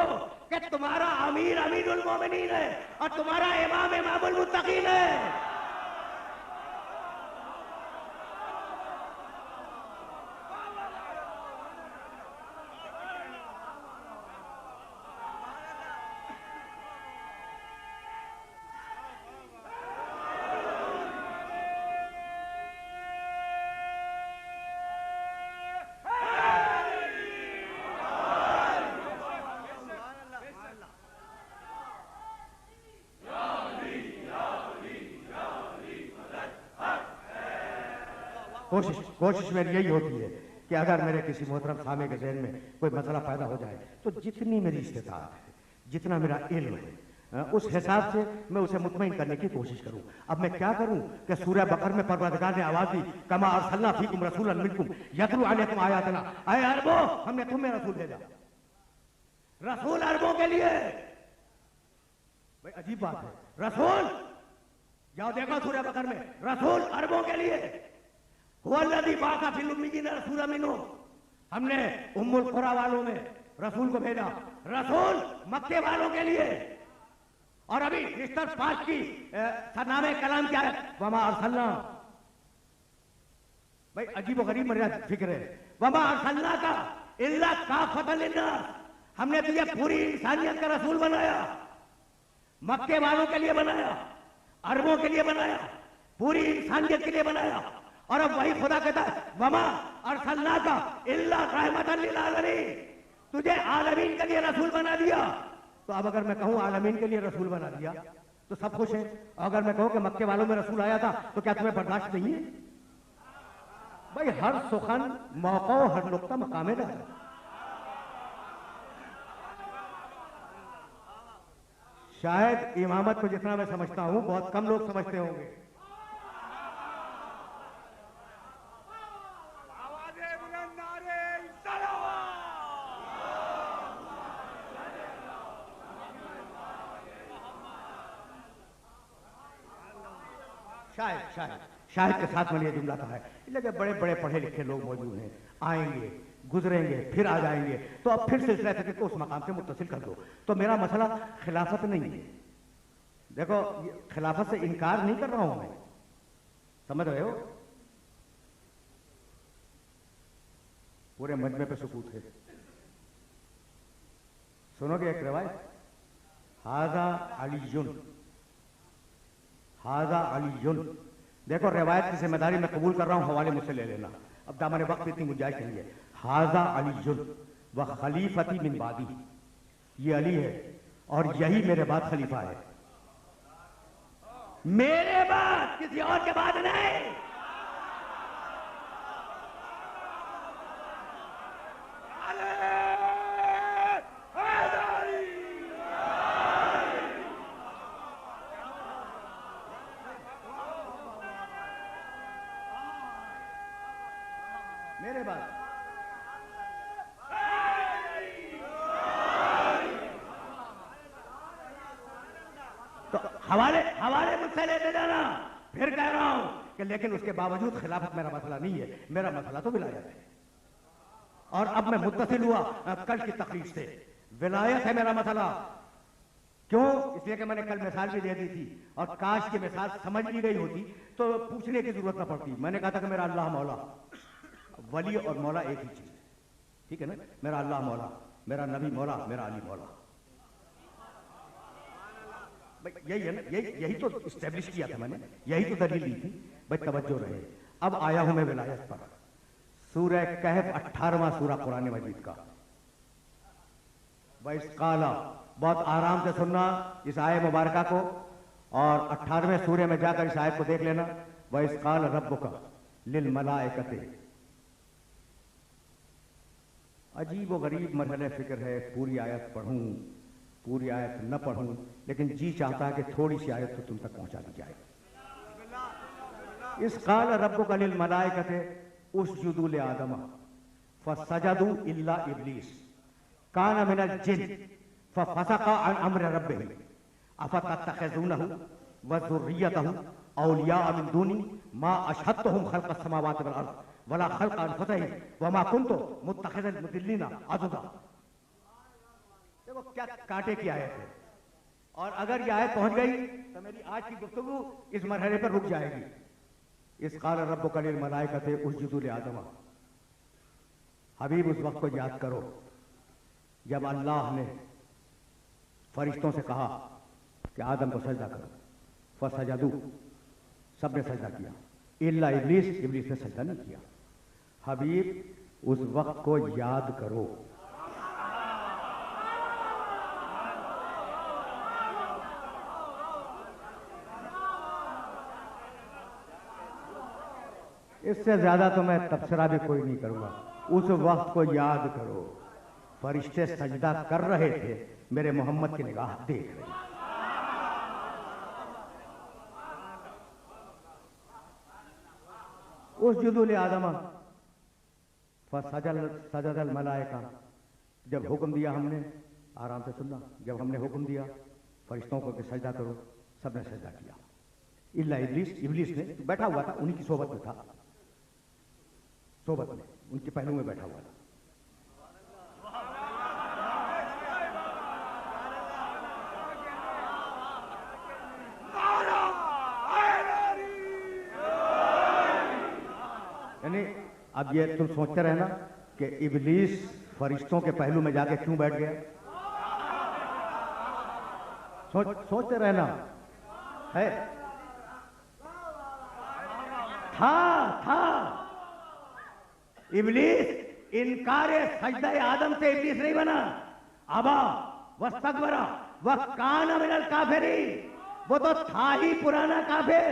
Speaker 2: कि तुम्हारा अमीर अमीरुल मोमिनीन है और तुम्हारा इमाम इमामुल मुत्तकीन है। कोशिश मेरी यही होती है कि अगर मेरे किसी मोहतरम सामे के ज़हन में कोई मसला पैदा हो जाए तो जितनी मेरी इस्तिताअत है, जितना मेरा इल्म है, उस हिसाब से मैं उसे मुतमईन करने की कोशिश करूं। अब मैं क्या करूं कि सूरह बकर में परवरदिगार ने आवाज दी, कमा अरसलना फीकुम रसूलन मिनकुम यतलू अलैकुम आयातिना, ऐ अरबो, हमने तुम्हें रसूल भेजा। रसूल अरबों के लिए। भाई अजीब बात है, रसूल, जाओ देखो सूरह बकर में, रसूल अरबों के लिए। हमने उम्मुल कुरा वालों में रसूल को भेजा, रसूल मक्के वालों के लिए। और अभी मिस्टर 5 की सरनामे कलाम क्या है, वमा अरसलना। भाई अजीब व गरीब मर्यादा फिक्र है, वमा अरसलना का इल्ला काफतन लिन्नास, हमने तुझे पूरी इंसानियत का रसूल बनाया। मक्के वालों के लिए बनाया, अरबों के लिए बनाया, पूरी इंसानियत के लिए बनाया। और अब वही खुदा कहता है वमा अरसलना का इल्ला रहमतन लिल आलमीन, तुझे आलमीन के लिए रसूल बना दिया। तो अब अगर मैं कहूं आलमीन के लिए रसूल बना दिया तो सब खुश है। अगर मैं कहूं कि मक्के वालों में रसूल आया था तो क्या तुम्हें बर्दाश्त नहीं है? भाई हर सुखन मौका, हर नुक्ता मकामे है। शायद इमामत को जितना मैं समझता हूं बहुत कम लोग समझते होंगे। शायद के साथ मैंने ये जुमला कहा है, लेकिन बड़े बड़े पढ़े लिखे लोग मौजूद हैं, आएंगे गुजरेंगे फिर आ जाएंगे, तो अब फिर सिलसिला तक को उस मकाम से मुत्तसिल कर दो। तो मेरा मसला खिलाफत नहीं है। देखो खिलाफत से इनकार नहीं कर रहा हूं मैं, समझ रहे हो? पूरे मजमे पे सुकूत है। सुनोगे एक रिवायत, हाजा अलीयुन, हाजा अलीयुन। देखो रिवायत की जिम्मेदारी मैं कबूल कर रहा हूं, हवाले मुझसे ले लेना, अब दामन वक्त इतनी गुंजाइश नहीं है। हाजा अलीयुन व खलीफती मिन बादी, ये अली है और यही मेरे बाद खलीफा है। मेरे बाद, किसी और के बाद नहीं। मेरे बाद तो हवाले हवाले मुझसे लेते जाना। फिर कह रहा हूं कि लेकिन उसके बावजूद खिलाफत मेरा मसला नहीं है, मेरा मसला तो विलायत है। और अब मैं मुत्तसिल हुआ कल की तकलीफ से, विलायत है मेरा मसला। क्यों? इसलिए कि मैंने कल मिसाल भी दे दी थी और काश की मिसाल समझ ली गई होती तो पूछने की जरूरत न पड़ती। मैंने कहा था कि मेरा अल्लाह मौला, वली और मौला एक ही चीज, ठीक है ना? मेरा अल्लाह मौला, मेरा नबी मौला, मेरा अली मौला। यही है ना, यही तो इस्टेब्लिश किया था मैंने, यही तो दलील दी थी। भाई तवज्जो रहे, अब आया हूं मैं विलायत पर। सूरह कहफ 18वां सूरा कुरान मजीद का। वइस्काला, बहुत आराम से सुनना इस आय मुबारका को, और 18वें सूरे में जाकर इस आयत को देख लेना। वइस्काल रब्बुका लिल मलाइकते। अजीब व गरीब मरहले फिक्र है, पूरी आयत पढ़ूं, पूरी आयत न पढ़ूं, लेकिन जी चाहता है कि थोड़ी सी आयत तो तुम तक पहुंचा दी जाए। इस काल रब्बुका लिल मलाइकते उसजुदू ले आदम फसजदू इल्ला इब्लीस काना मिनल जिन फफसका अन अम्र रब्बिही अफतत्तखिज़ूनहु व ज़ुर्रियतहु औलिया मिन दूनी मा अशहदतुहुम खल्क़स समावाति वल अर्ज़ वला खल्क़ अनफुसिहिम व मा कुन्तु मुत्तखिज़ल मुदिल्लिना अज़दा। देखो क्या कांटे की आयत है, और अगर यह आयत पहुंच गई तो मेरी आज की गुफ्तगू इस मरहले पर रुक जाएगी। इस काल रब्बुका लिल मलाइकते उसजुदू ले आदम। हबीब उस वक्त को याद करो जब अल्लाह ने फरिश्तों से कहा कि आदम को सजदा करो, फसजदू, सबने सजदा किया, इल्ला इब्लीस, इब्लीस ने सजदा नहीं किया। हबीब उस वक्त को याद करो। इससे ज्यादा तो मैं तबसरा भी कोई नहीं करूंगा। उस वक्त को याद करो, फरिश्ते सजदा कर रहे थे, मेरे मोहम्मद की निगाह देख रही। उसजुदू ले आदम फसजदल मलाइका, जब हुक्म दिया हमने, आराम से सुनना, जब हमने हुक्म दिया फरिश्तों को कि सजदा करो, सबने सजदा किया, इल्ला इब्लीस, इब्लीस ने बैठा हुआ था, उन्हीं की सोबत में था, सोबत में उनके पहलू में बैठा हुआ था। यानी अब ये तुम सोचते रहना कि इब्लीस फरिश्तों के पहलू में जाके क्यों बैठ गया। सोचते रहना है। था इब्लीस इनकारे सजदा आदम से इब्लीस नहीं बना। अबा वस्तकबरा व काना मिनल काफिरीन, वो तो था ही पुराना काफिर।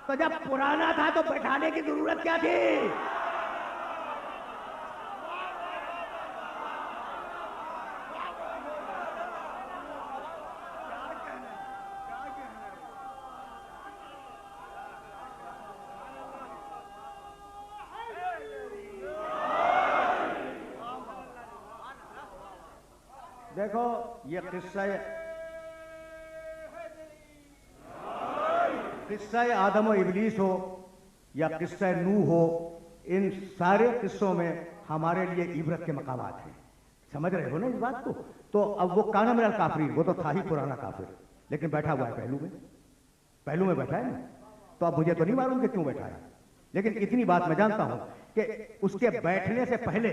Speaker 2: तो जब पुराना था तो बैठाने की जरूरत क्या थी? देखो ये किस्सा आदम और इब्लीस हो या किस्सा नूह हो, इन सारे किस्सों में हमारे लिए इबरत के मकामात हैं। समझ रहे हो ना इस बात को? तो अब वो काना मिनल काफिरीन, वो तो था ही पुराना काफिर, लेकिन बैठा हुआ है पहलू में बैठा है ना। तो अब मुझे तो नहीं मालूम कि क्यों बैठा है, लेकिन इतनी बात मैं जानता हूं कि उसके बैठने से पहले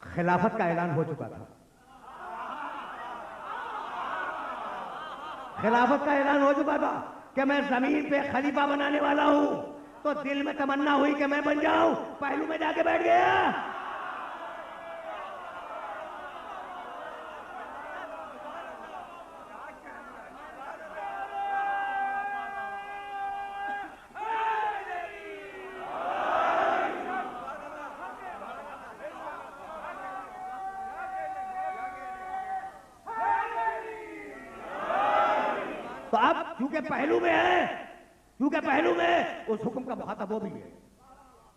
Speaker 2: खिलाफत का ऐलान हो चुका था। खिलाफत का ऐलान हो चुका था कि मैं जमीन पे खलीफा बनाने वाला हूं। तो दिल में तमन्ना हुई कि मैं बन जाऊं, पहलू में जाके बैठ गया। तो अब क्योंकि पहलू में है, क्योंकि पहलू में उस हुक्म का मुखातब वो भी है।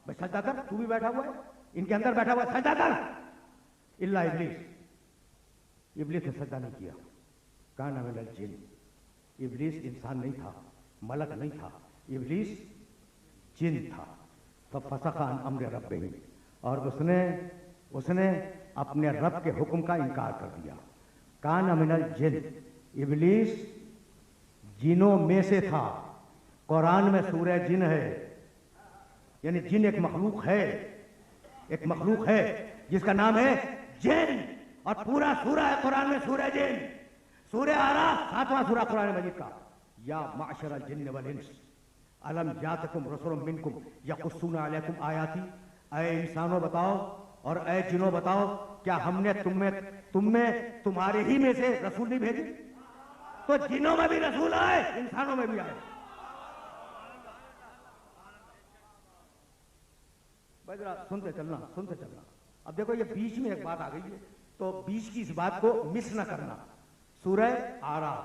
Speaker 2: भाई सजदा कर, तू भी बैठा हुआ है, इनके अंदर बैठा हुआ है, सजदा कर। इल्ला इब्लीस, इब्लीस ने सजदा नहीं किया। काना मिनल जिन, इब्लीस इंसान नहीं था, मलक नहीं था, इब्लीस जिन था। तो फसखा अन अम्र रब्बिही, और उसने अपने रब के हुक्म का इनकार कर दिया। काना मिनल जिन, इब्लीस जिनों में से था। कुरान में सूरह जिन है, यानी जिन एक मखलूक है, एक मखलूक है जिसका नाम है जिन, और पूरा सूरह है कुरान में सूरह जिन। सूरह आराफ 7वां सूरह कुरान मजीद का। या माशरा जिन्न वल इंस अलम जातकुम रसूलुम मिनकुम यकुस्सूना अलैकुम आयाती। ऐ इंसानों बताओ और ऐ जिनों बताओ, क्या हमने तुम तुम्हारे ही में से रसूल नहीं भेजे? तो जिनों में भी रसूल आए, इंसानों में भी आए। जरा सुनते चलना, सुनते चलना। अब देखो ये बीच में एक बात आ गई है, तो बीच की इस बात को मिस ना करना। सूरह आराफ,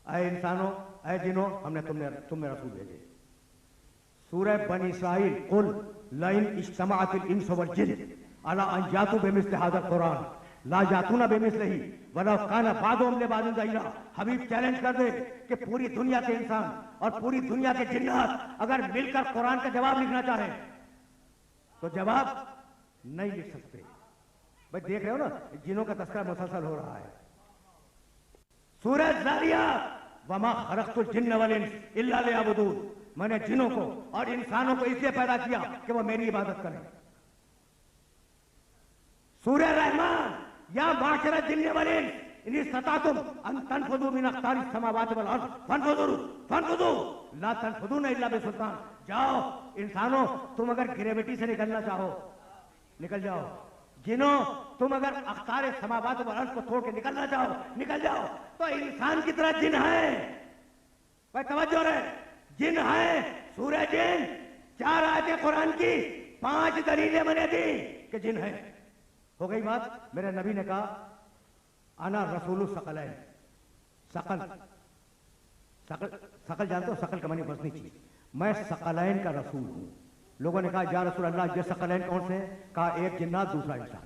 Speaker 2: ऐ इंसानों ऐ जिनों हमने तुम्हें रसूल भेजे। सूरह बनी इस्राइल, कुल लइन इज्तमाअतिल इंस वल जिन अला अन यातू बिमिस्लि हाज़ल कुरान ला यातूना बिमिस्लिही वलौ काना बादुहुम लिबादिन ज़हीरा। हबीब चैलेंज कर दे कि पूरी दुनिया के इंसान और पूरी दुनिया के जिन्नात अगर मिलकर कुरान का जवाब लिखना चाहे तो जवाब नहीं लिख सकते। भाई देख रहे हो ना, जिनों का तस्करा मुसलसल हो रहा है। सूरह ज़ारियात, वमा खलक़तुल जिन्न वल इंस इल्ला लियअबुदून। मैंने जिनों को और इंसानों को इसलिए पैदा किया कि वो मेरी इबादत करें। सूरह रहमान, या माशरा जिन्न वल इंस इन इस्तताअतुम अन तनफुदू मिन अक़तारिस समावाति वल अर्ज़ फनफुदू ला तनफुदूना इल्ला बिसुल्तान। जाओ इंसानों, तुम अगर ग्रेविटी से निकलना चाहो निकल जाओ। जिनों, तुम अगर अख़तार समावात वल अर्ज़ को तोड़ के निकलना चाहो निकल जाओ। तो इंसान की तरह जिन है। भाई तवज्जो रहे, जिन है। सूरह जिन 4 आयतें कुरान की, 5 दलीलें मैंने दी कि जिन है। हो गई बात। मेरे नबी ने कहा अना रसूलु सकलैन। सकल जानते हो, सकल का मानी वज़नी चीज। मैं सकलैन का रसूल हूं। लोगों ने कहा या रसूल अल्लाह, ये सकलैन कौन से? कहा एक जिन्नात दूसरा इंसान।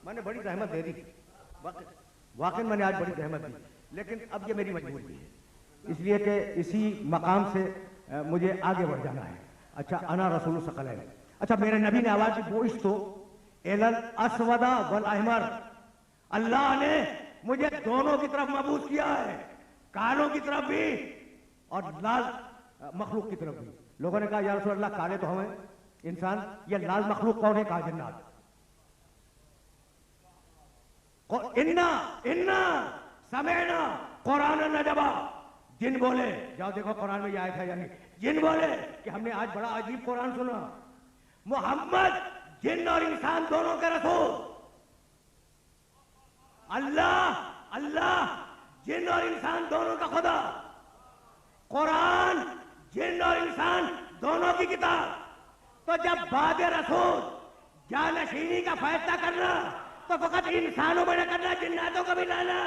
Speaker 2: मैंने बड़ी जहमत दे दी, वाकई मैंने आज बड़ी जहमत दी, लेकिन अब ये मेरी मजबूरी है, इसलिए कि इसी मकाम से मुझे आगे बढ़ जाना है। अच्छा, अना रसूल सकलैन। अच्छा, मेरे नबी ने आवाज दी, बोइस तो एलल अस्वदा वल अहमर। अल्लाह ने मुझे दोनों की तरफ मबूस किया है, कालों की तरफ भी और लाल मखलूक की तरफ भी। लोगों ने कहा या रसूल अल्लाह, काले तो हमें इंसान, ये लाल मखलूक कौन है? कहा जिन्नात। इन्ना इन्ना समेना कुरान नजबा। जिन बोले, जाओ देखो कुरान में ये आयत है या नहीं। जिन बोले कि हमने आज बड़ा अजीब कुरान सुना। मोहम्मद जिन और इंसान दोनों के रसूल। अल्लाह जिन और इंसान दोनों का खुदा। कुरान जिन और इंसान दोनों की किताब। तो जब बाद रसूल जानशीनी का फैसला करना तो फकत इंसानों में न करना, जिन्नातों का भी लाना।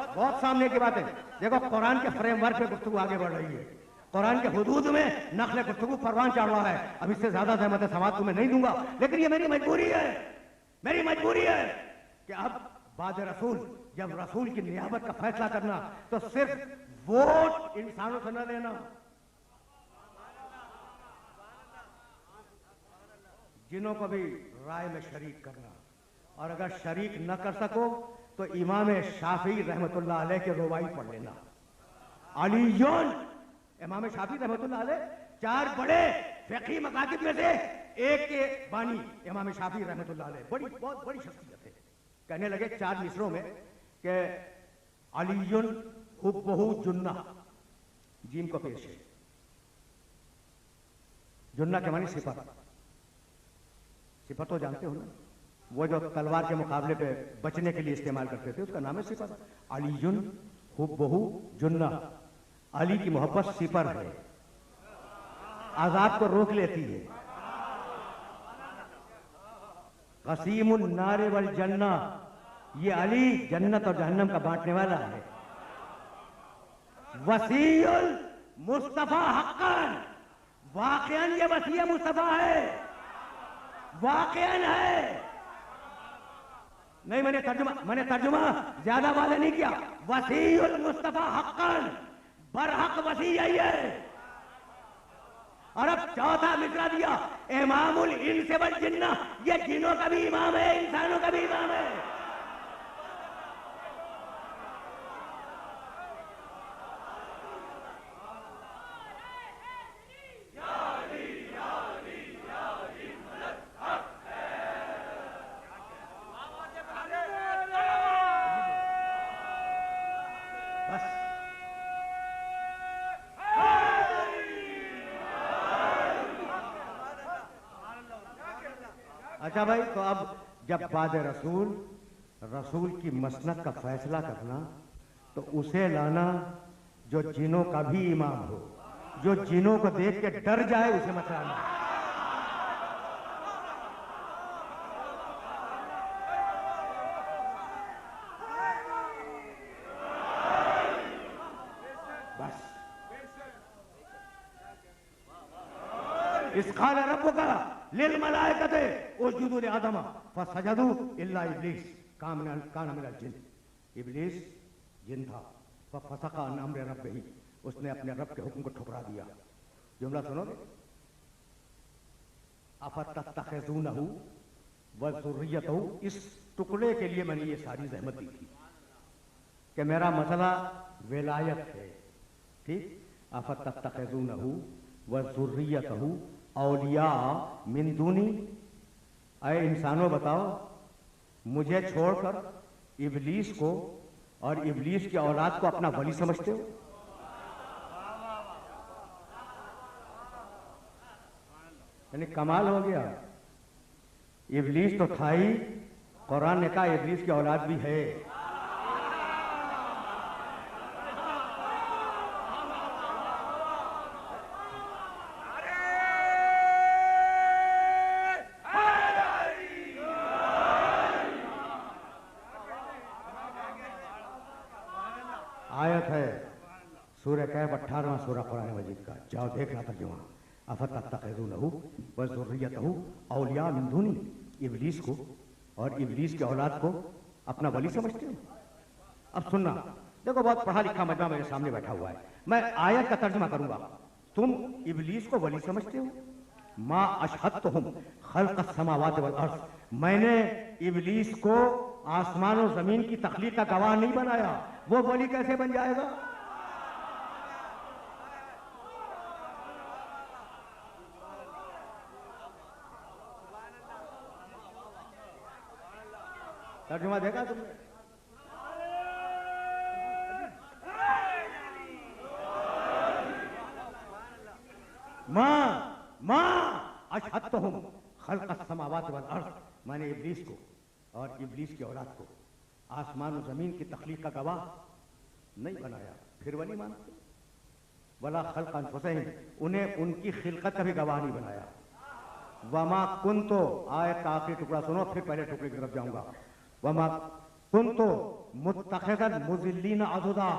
Speaker 2: बहुत सामने की बात है। देखो कुरान के फ्रेमवर्क पे गुफ्तगू आगे बढ़ रही है। कुरान के हुदूद में नकल गुफ्तगू परवान चढ़ रहा है। अब इससे ज्यादा सहमत समाज तुम्हें नहीं दूंगा, लेकिन ये मेरी मजबूरी है। मेरी मजबूरी है कि अब बाद रसूल, जब रसूल की नियाबत का फैसला करना तो सिर्फ वोट इंसानों से न लेना, जिन्हों को भी राय में शरीक करना, और अगर शरीक न कर सको तो इमाम शाफी रहमतुल्लाह अलैह के रुबाई पढ़ लेना। अलीयुन, इमाम शाफी रहमतुल्लाह अलैह 4 बड़े फ़िक़ही मकातिब में से एक के बानी इमाम शाफी रहमतुल्लाह अलैह, बहुत बड़ी शख्सियत है। कहने लगे 4 मिसरों में कि अलीयुन हुब्बहु जुन्ना, जीम को पेश है, जुन्ना के मानी सिफर, सिफर तो जानते हो ना, वो जो तलवार के मुकाबले पे बचने के लिए इस्तेमाल करते थे, उसका नाम है सिफर। अलीयुन हुब्बहु जुन्ना, अली की मोहब्बत सिफर है, आजाब को रोक लेती है। कसीमुन नारे वल जन्ना, ये अली जन्नत और जहन्नम का बांटने वाला है। वसीयुल मुस्तफा हक्कन, वाकईन ये वसी मुस्तफा है, वाकईन है। नहीं, मैंने तर्जुमा ज्यादा वाले नहीं किया। वसीयुल मुस्तफा हक्कन, बरहक वसी यही है। और अब चौथा मिसरा दिया, इमामुल इंस वल जिन्ना, ये जिन्नों का भी इमाम है, इंसानों का भी इमाम है। अच्छा भाई, तो अब जब बाद रसूल की मसनद का फैसला करना तो उसे लाना जो जिनों का भी इमाम हो, जो जिनों को देख के डर जाए, उसे मत लाना। बस इस खाना रब्बु का लिल मलाइकते उस्जुदू लिआदम फसजदू इल्ला इब्लीस कान मिनल जिन। इब्लीस जिन था, फसका अन अम्र रब्बिही, उसने अपने रब के हुक्म को ठुकरा दिया। जुमला सुनोगे, अफतत्तखिज़ूनहु व ज़ुर्रियतहु, इस टुकड़े के लिए मैंने ये सारी ज़हमत दी थी कि मेरा मसला विलायत है, ठीक। अफतत्तखिज़ूनहु व ज़ुर्रियतहु औलिया मिन दूनी, अय इंसानों बताओ, मुझे छोड़कर इब्लीस को और इब्लीस की औलाद को अपना वली समझते हो? यानी कमाल हो गया। इब्लीस तो था ही, कुरान ने कहा इब्लीस की औलाद भी है। आयत है सूरह कहफ 18वां सूरह कुरान मजीद का, जाओ देखना तर्जुमा। अफतत्तखिज़ूनहु व ज़ुर्रियतहु औलिया मिन दूनी, इब्लीस को और इब्लीस की औलाद को अपना वली समझते हो? अब सुनना, देखो बहुत पढ़ा लिखा मजमा मेरे सामने बैठा हुआ है, मैं आयत का तर्जुमा करूंगा। तुम इब्लीस को वली समझते हो? मा अशहदतुहुम खल्क़स समावाति वल अर्ज़, मैंने इब्लीस को आसमान और जमीन की तख्लीक का गवाह नहीं बनाया, वो वली कैसे बन जाएगा? तर्जुमा देखा तुमने? मां अशहदतुहुम खल्क़स समावाति वल अर्ज़, मैंने इब्लीस को और इब्लीस की औलाद को आसमान और जमीन की तख्लीक का गवाह नहीं बनाया, फिर वली मानते? वला खल्क़ अनफुसिहिम, उन्हें उनकी खिलकत का भी गवाह नहीं बनाया। वमा कुंतो, आयत का आखिरी टुकड़ा सुनो, फिर पहले टुकड़े की तरफ जाऊंगा। वमा कुंतो मुत्तखिज़न मुज़िल्लीन अज़ुदा,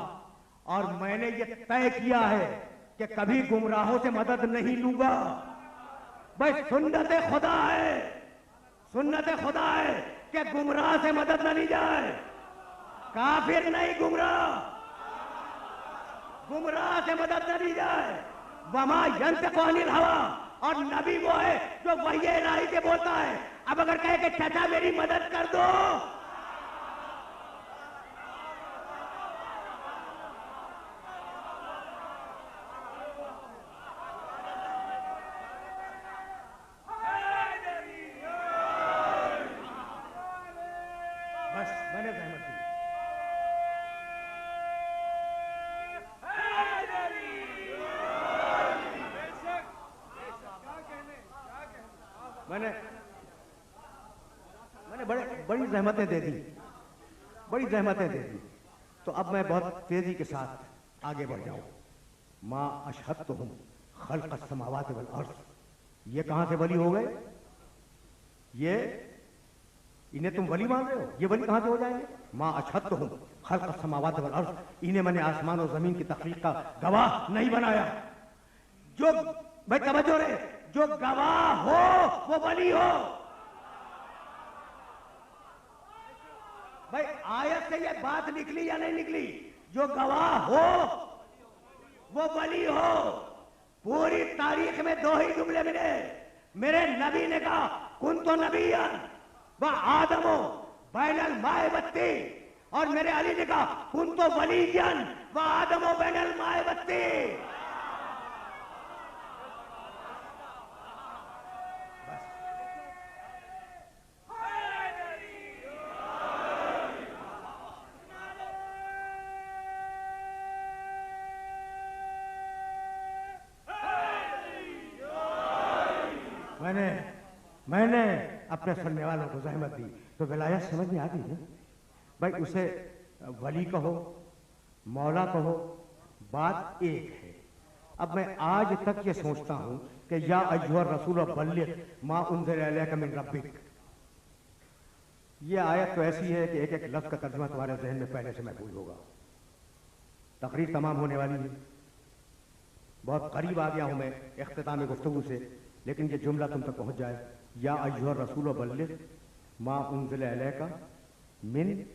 Speaker 2: और मैंने ये तय किया है कि कभी गुमराहों से मदद नहीं लूंगा। भाई सुन्नत खुदा है, सुन्नत खुदा है कि गुमराह से मदद न ली जाए। काफिर नहीं, गुमराह से मदद न ली जाए। वमा यंतिकु अनिल हवा, और नबी वो है जो वही इलाही से बोलता है। अब अगर कहे कि चाचा मेरी मदद कर दो, बस मैंने सहमत दी। मैंने बड़ी जहमतें दे दी, तो अब मैं बहुत तेजी के साथ आगे बढ़ जाऊं। मां अशहदतुहुम खल्क़स समावाति वल अर्ज़, ये कहां से वली हो गए? ये इन्हें तुम वली मान रहे हो? ये वली कहां से हो जाएंगे? मां अशहदतुहुम खल्क़स समावाति वल अर्ज़, इन्हें मैंने आसमान और जमीन की तख्लीक का गवाह नहीं बनाया। जो भाई तवज्जो रे, जो गवाह हो वो वली हो। भाई आयत से ये बात निकली या नहीं निकली? जो गवाह हो वो वली हो। पूरी तारीख में दो ही जुमले मिले। मेरे नबी ने कहा कुन तो नबियन व आदमो बैनल माए बत्ती, और मेरे अली ने कहा कुन तो वलीयन व आदमो बैनल माए बत्ती। मैंने अपने सुनने वालों को जहमत दी, तो विलायत समझ में आ गई ना भाई। उसे वली कहो, मौला कहो, बात एक है। अब मैं आज तक ये सोचता हूं कि या अय्युहर रसूल बल्लिग मा उन्ज़िला इलैका मिन रब्बिक, ये आयत तो ऐसी है कि एक एक लफ्ज़ का तर्जुमा तुम्हारे जहन में पहले से महफूज होगा। तकरीर तमाम होने वाली है, बहुत करीब आ गया हूं मैं इख्तिताम गुफ्तगू से, लेकिन ये जुमला तुम तक पहुंच जाए। या अय्युहर रसूल बल्लिग मा उन्ज़िला इलैका मिन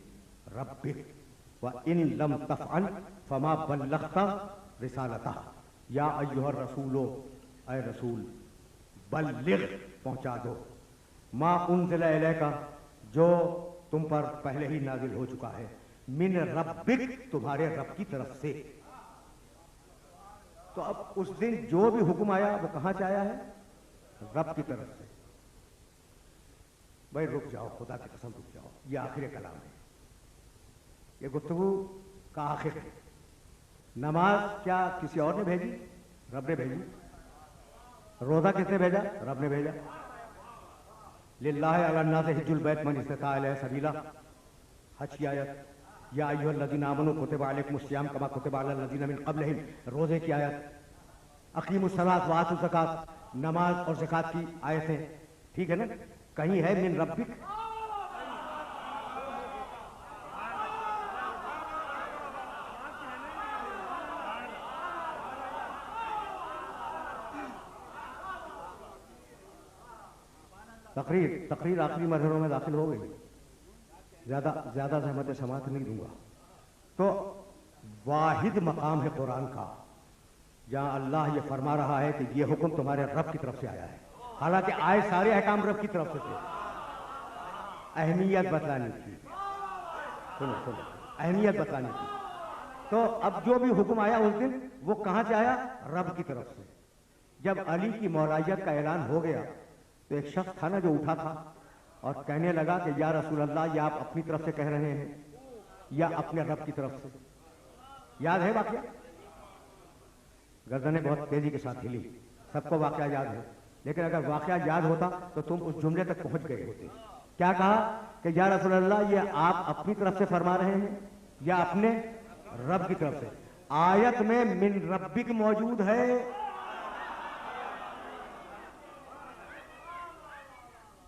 Speaker 2: रब्बिक व इन लम तफ़अल फमा बल्लग़ता रिसालतह। या अय्युहर रसूलो, ऐ रसूल, बल्लिग, पहुंचा दो, मा उन्ज़िला इलैका, जो तुम पर पहले ही नाजिल हो चुका है, मिन रब्बिक, तुम्हारे रब की तरफ से। तो अब उस दिन जो भी हुक्म आया वो कहां से आया है? रब की तरफ से। भाई रुक जाओ, खुदा की कसम रुक जाओ, ये आखिरी कलाम है, ये गुफ्तगू का आखिर है। नमाज क्या किसी और ने भेजी? रब ने भेजी। रोजा किसने भेजा? रब ने भेजा। लिल्लाहि अला नाज़ि हिज्जुल बैत मन इस्तता इलैहि सबीला, हज की आयत। या अय्युहल्लज़ीना आमनू कुतिबा अलैकुमुस सियाम कमा कुतिबा अलल लज़ीना मिन क़ब्लिहिम, रोजे की आयत। अक़ीमुस सलात व आतुज़ ज़कात, नमाज और ज़कात की आयतें, ठीक है ना? कहीं है मिन रब्बिक? तकरीर आखिरी मरहलों में दाखिल हो गई, ज्यादा ज़हमत समात नहीं दूंगा। तो वाहिद मकाम है कुरान का जहां अल्लाह ये फरमा रहा है कि ये हुक्म तुम्हारे रब की तरफ से आया है। हालांकि आए सारे अहकाम रब की तरफ से थे, अहमियत बतानी थी। सुनो, अहमियत बतानी थी। तो अब जो भी हुक्म आया उस दिन, वो कहां से आया? रब की तरफ से। जब अली की मौलाइयत का ऐलान हो गया तो एक शख्स था ना जो उठा था और कहने लगा कि या रसूल अल्लाह, ये आप अपनी तरफ से कह रहे हैं या अपने रब की तरफ से? याद है वाकया? गर्दनें बहुत तेजी के साथ हिली, सबको वाकया याद है। लेकिन अगर वाकया याद होता तो तुम उस जुमले तक पहुंच गए होते। क्या कहा कि या रसूल अल्लाह, ये आप अपनी तरफ से फरमा रहे हैं या अपने रब की तरफ से? आयत में मिन रब्बिक मौजूद है।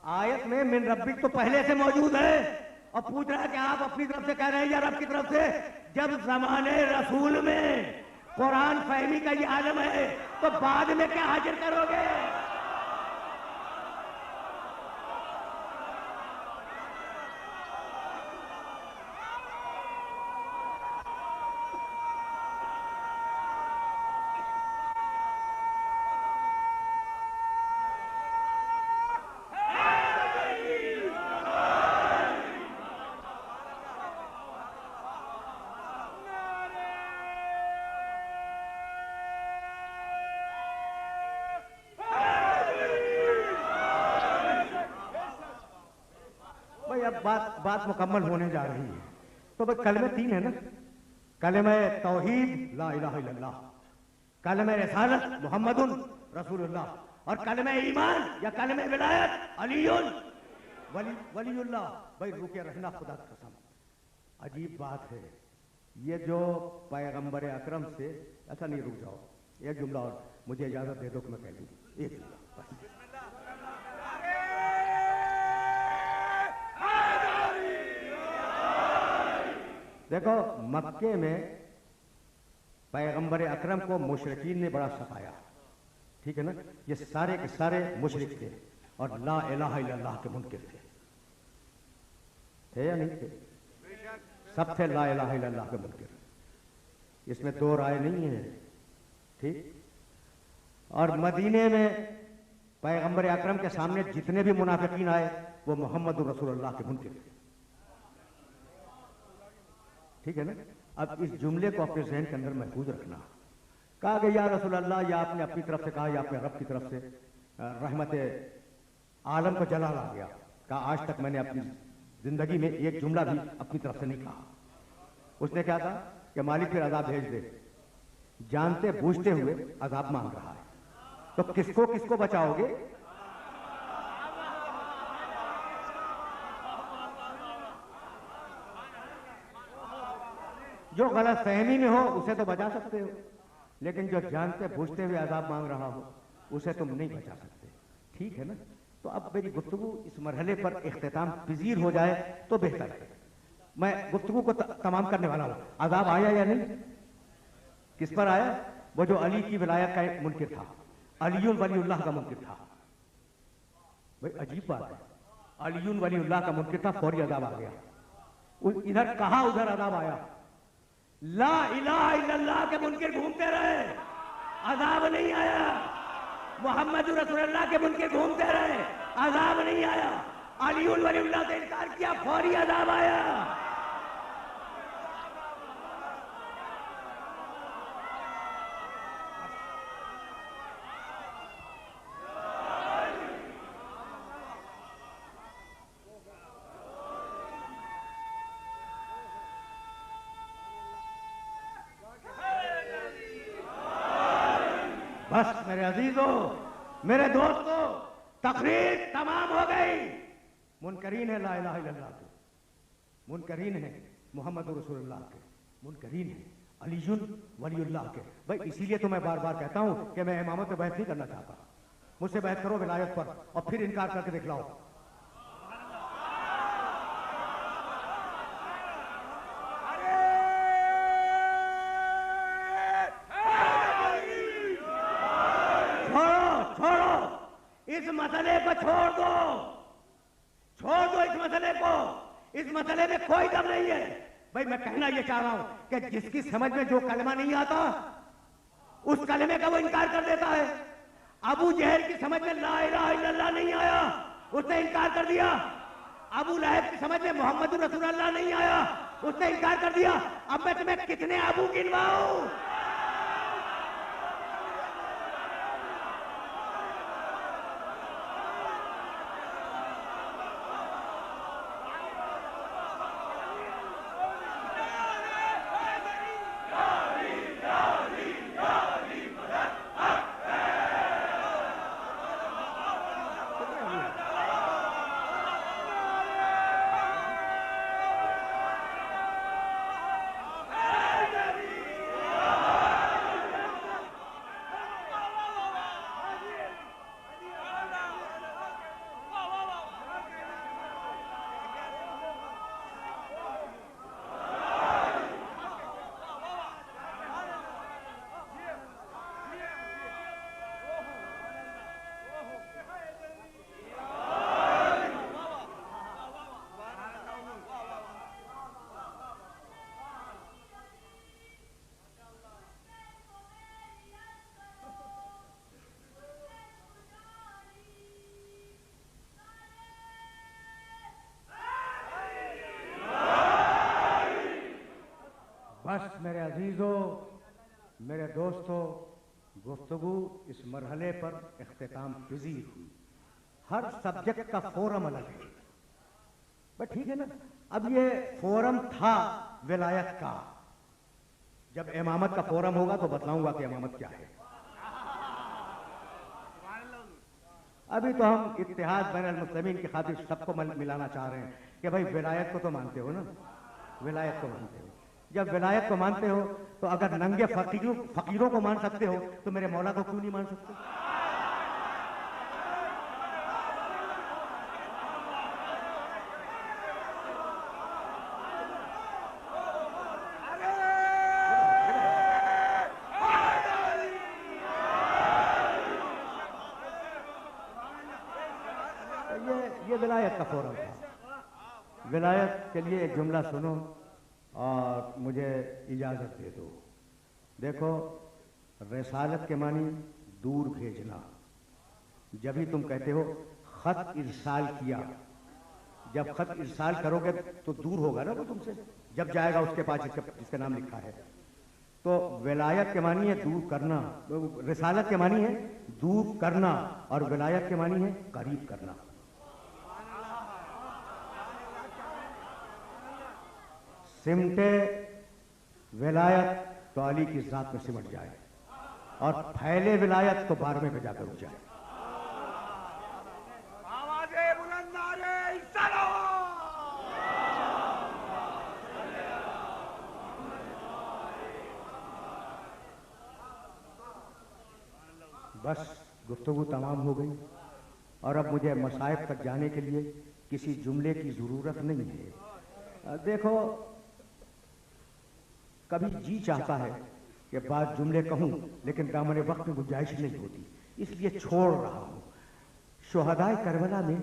Speaker 2: आयत में मिन रब्बिक तो पहले से मौजूद है, और पूछ रहा है कि आप अपनी तरफ से कह रहे हैं या रब की तरफ से? जब जमाने रसूल में कुरान फहमी का ये आलम है तो बाद में क्या हाजिर करोगे? बात मुकम्मल होने जा रही है। तो भाई कलमे 3 है ना, कलमे तौहीद ला इलाहा इल्लल्लाह, कलमे रिसालत मुहम्मदुन रसूलुल्लाह और कलमे ईमान या कलमे विलायत अलीयुन वलीउल्लाह। भाई रुके रहना खुदा की कसम, अजीब बात है ये जो पैगंबर अकरम से। अच्छा नहीं, रुक जाओ, एक जुमला और मुझे इजाजत दे दो कि मैं कह दूं एक जुमला बस। देखो, मक्के में पैगंबर अकरम को मुशरिकीन ने बड़ा सताया, ठीक है ना। ये सारे के सारे मुशरिक थे और ला इलाहा इल्लल्लाह के मुनकिर थे या नहीं थे? सब थे ला इलाहा इल्लल्लाह के मुनकिर, इसमें दो राय नहीं है, ठीक। और मदीने में पैगंबर अकरम के सामने जितने भी मुनाफिकीन आए वो मोहम्मद रसूलुल्लाह के मुनकिर थे, ठीक है ना। अब इस जुमले को अपने ज़हन के अंदर महफूज रखना। कहा कि या रसूल अल्लाह, या आपने अपनी तरफ से कहा या अपने रब की तरफ से रहमत आलम को जलाल आ गया। कहा आज तक मैंने अपनी जिंदगी में एक जुमला भी अपनी तरफ से नहीं कहा। उसने क्या कहा कि मालिक फिर अजाब भेज दे, जानते बूझते हुए अजाब मांग रहा है, तो किसको किसको बचाओगे? जो गलत फहमी में हो उसे तो बचा सकते हो, लेकिन जो जानते बूझते हुए अजाब मांग रहा हो उसे तुम नहीं बचा सकते, ठीक है ना। तो अब मेरी गुफ्तगू इस मरहले पर इख्तिताम पजीर हो जाए तो बेहतर है। मैं गुफ्तगू को तमाम करने वाला हूं। अजाब आया या नहीं? किस पर आया? वो जो अली की विलायत का मुनकिर था, अलीयुल वलीउल्लाह का मुनकिर था। भाई अजीब बात है, अलीयुल वलीउल्लाह का मुनकिर था, फौरी अजाब आ गया। इधर कहा उधर अजाब आया। ला इलाहा इल्लल्लाह के मुनकिर घूमते रहे, अजाब नहीं आया। मोहम्मद रसूलुल्लाह के मुनकिर घूमते रहे, अजाब नहीं आया। अलीउल वलीउल्लाह से इनकार किया, फौरी अजाब आया। बस मेरे अजीजों, मेरे दोस्तों, तकरीर तमाम हो गई। मुनकरीन है ला इलाहा इल्लल्लाह के, मुनकरीन है मोहम्मद रसूलुल्लाह के, मुनकरीन है अलीयुल वलीउल्लाह के। भाई इसीलिए तो मैं बार बार कहता हूं कि मैं इमामत पे बहस नहीं करना चाहता। मुझसे बहस करो विलायत पर और फिर इनकार करके दिखलाओ। इस मसले को छोड़ दो, छोड़ दो इस मसले को। इस मसले में कोई दम नहीं है। भाई मैं कहना यह चाह रहा हूं कि जिसकी समझ में जो कलमा नहीं आता उस कलमे का वो इनकार कर देता है। अबू जहल की समझ में ला इलाहा इल्लल्लाह नहीं आया, उसने इनकार कर दिया। अबू लहब की समझ में मोहम्मद रसूलुल्लाह नहीं आया, उसने इनकार कर दिया। अब मैं तुम्हें कितने अबू गिनवाऊं? बस मेरे अजीजों, मेरे दोस्तों, गुफ्तगू इस मरहले पर इख्तिताम पजीर हुई। हर सब्जेक्ट का फोरम अलग है, बस ठीक है ना। अब ये फोरम था विलायत का, जब इमामत का फोरम होगा तो बतलाऊंगा कि इमामत क्या है। अभी तो हम इत्तेहाद बैनुल मुस्लिमीन की खातिर सबको मिलाना चाह रहे हैं कि भाई विलायत को तो मानते हो ना, विलायत को मानते हो। जब विलायत को मानते हो तो अगर नंगे फकीरों को मान सकते हो तो मेरे मौला को क्यों नहीं मान सकते? ये विलायत का फोरम था। विलायत के लिए एक जुमला सुनो और मुझे इजाजत दे दो। देखो, रिसालत के मानी दूर भेजना। जब भी तुम कहते हो खत इरसाल किया, जब खत इरसाल करोगे तो दूर होगा ना वो तुमसे, जब जाएगा उसके पास जिसका नाम लिखा है। तो विलायत के मानी है दूर करना, रिसालत के मानी है दूर करना, और विलायत के मानी है करीब करना। सिमटे विलायत तो अली की जात में सिमट जाए, और फैले विलायत तो 12वें पे जाकर उठ जाए। बस गुफ्तगू तमाम हो गई, और अब मुझे मसाइब तक जाने के लिए किसी जुमले की जरूरत नहीं है। देखो, कभी जी चाहता है कि बात जुमले कहूं, लेकिन दामन वक्त में गुंजाइश नहीं होती, इसलिए छोड़ रहा हूं। शुहदाए करबला में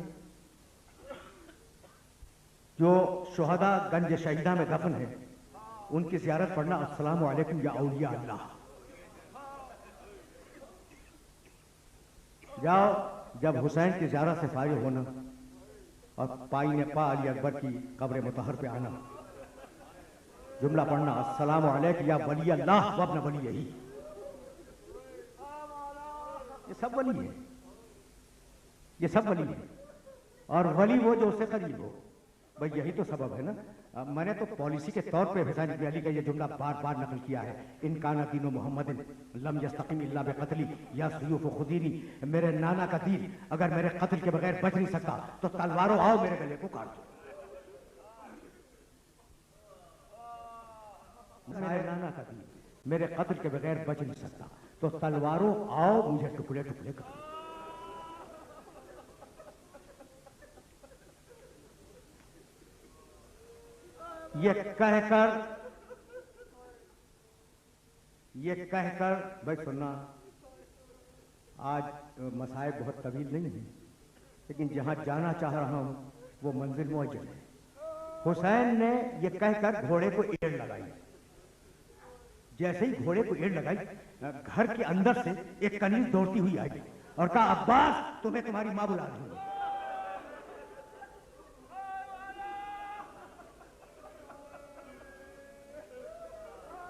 Speaker 2: जो शुहदा गंज शहीदा में दफन है, उनकी ज़ियारत पढ़ना। अस्सलामु अलैकुम या औलिया अल्लाह। जाओ, जब हुसैन की ज़ियारत से फारिग होना और पाई ने पा अली अकबर की कब्र मुतहर पे आना, जुमला पढ़ना, अस्सलामु अलैकुम या वली अल्लाह वब्न वली। यही ये सब वली है, ये सब वली है, और वली वो जो उससे करीब हो। भाई यही तो सबब है ना। मैंने तो पॉलिसी के तौर पे हुसैन इब्न अली का ये जुमला बार बार नकल किया है। इन काना दीनो मोहम्मदिन लम यस्तकीम इल्ला बिक़त्ली या सयूफ़ खुदीनी। मेरे नाना का दीन अगर मेरे कत्ल के बगैर बच नहीं सकता तो तलवारों आओ मेरे गले को काट दो। मेरे नाना का दीन मेरे कत्ल के बगैर बच नहीं सकता तो तलवारों आओ मुझे टुकड़े टुकड़े कर दो। ये कहकर भाई सुनना, आज मसाइब बहुत तवील नहीं है, लेकिन जहां जाना चाह रहा हूं वो मंजिल मुअज्जल है। हुसैन ने ये कहकर घोड़े को एड़ लगाई। जैसे ही घोड़े को एड़ लगाई, घर के अंदर से एक कनीज दौड़ती हुई आई और कहा, अब्बास तुम्हें तुम्हारी मां बुला रही है।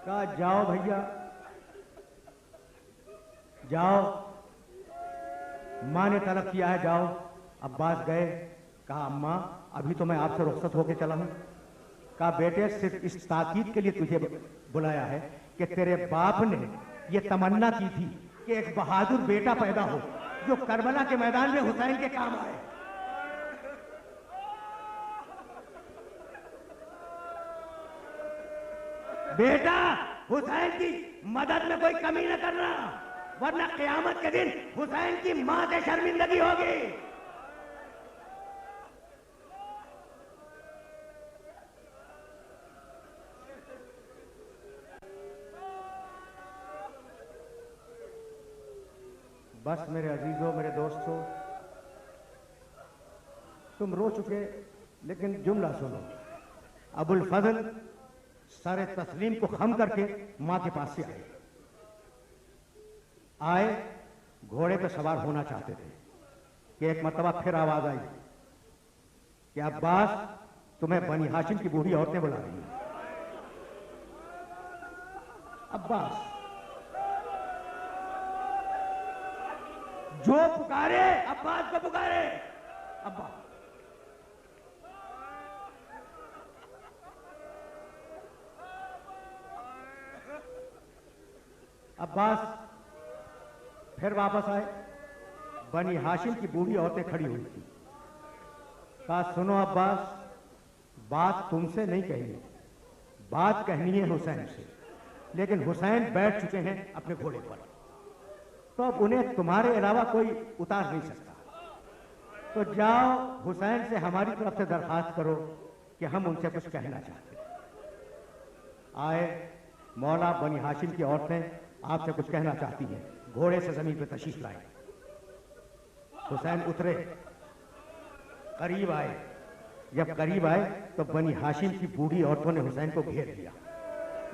Speaker 2: कहा, जाओ भैया जाओ, मां ने तलब किया है, जाओ। अब्बास गए। कहा, अम्मा अभी तो मैं आपसे रुखसत होके चला हूं। कहा, बेटे सिर्फ इस ताकीद के लिए तुझे बुलाया है कि तेरे बाप ने यह तमन्ना की थी कि एक बहादुर बेटा पैदा हो जो करबला के मैदान में हुसैन के काम आए। बेटा हुसैन की मदद में कोई कमी न करना, वरना क़यामत के दिन हुसैन की मां से शर्मिंदगी होगी। बस मेरे अजीजों, मेरे दोस्तों, तुम रो चुके, लेकिन जुमला सुनो। अबुल फजल सारे तस्लीम को खम करके मां के पास से आए। घोड़े पर सवार होना चाहते थे कि एक मर्तबा फिर आवाज आई कि अब्बास तुम्हें बनी हाशिम की बूढ़ी औरतें बुला रही हैं। अब्बास जो पुकारे, अब्बास को पुकारे। अब्बास अब्बास फिर वापस आए। बनी हाशिम की बूढ़ी औरतें खड़ी हुई थी। कहा, सुनो अब्बास, बात तुमसे नहीं कहनी, बात कहनी है हुसैन से। लेकिन हुसैन बैठ चुके हैं अपने घोड़े पर, तो अब उन्हें तुम्हारे अलावा कोई उतार नहीं सकता। तो जाओ हुसैन से हमारी तरफ से दरखास्त करो कि हम उनसे कुछ कहना चाहते हैं। आए मौला, बनी हाशिम की औरतें आपसे कुछ कहना चाहती हैं। घोड़े से जमीन पर तशरीफ लाए। हुसैन उतरे, करीब आए। जब करीब आए तो बनी हाशिम की बूढ़ी औरतों ने हुसैन को घेर लिया,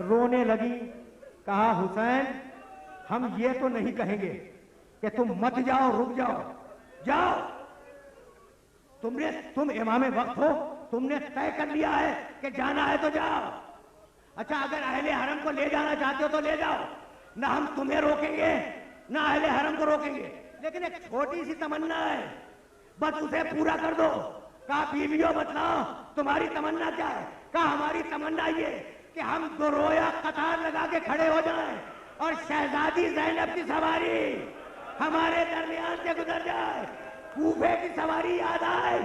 Speaker 2: रोने लगी। कहा, हुसैन, हम ये तो नहीं कहेंगे कि तुम मत जाओ, रुक जाओ, जाओ। तुम इमाम वक्त हो, तुमने तय कर लिया है कि जाना है तो जाओ। अच्छा, अगर अहले हरम को ले जाना चाहते हो तो ले जाओ, ना हम तुम्हें रोकेंगे ना अहले हरम को रोकेंगे। लेकिन एक छोटी सी तमन्ना है, बस उसे पूरा कर दो। कहा, बीवियों बतलाओ तुम्हारी तमन्ना क्या है? कहा, हमारी तमन्ना ये कि हम दो रोया कतार लगा के खड़े हो जाएं और शहजादी ज़ैनब की सवारी हमारे दरमियान से गुजर जाए, कूफे की सवारी याद आए।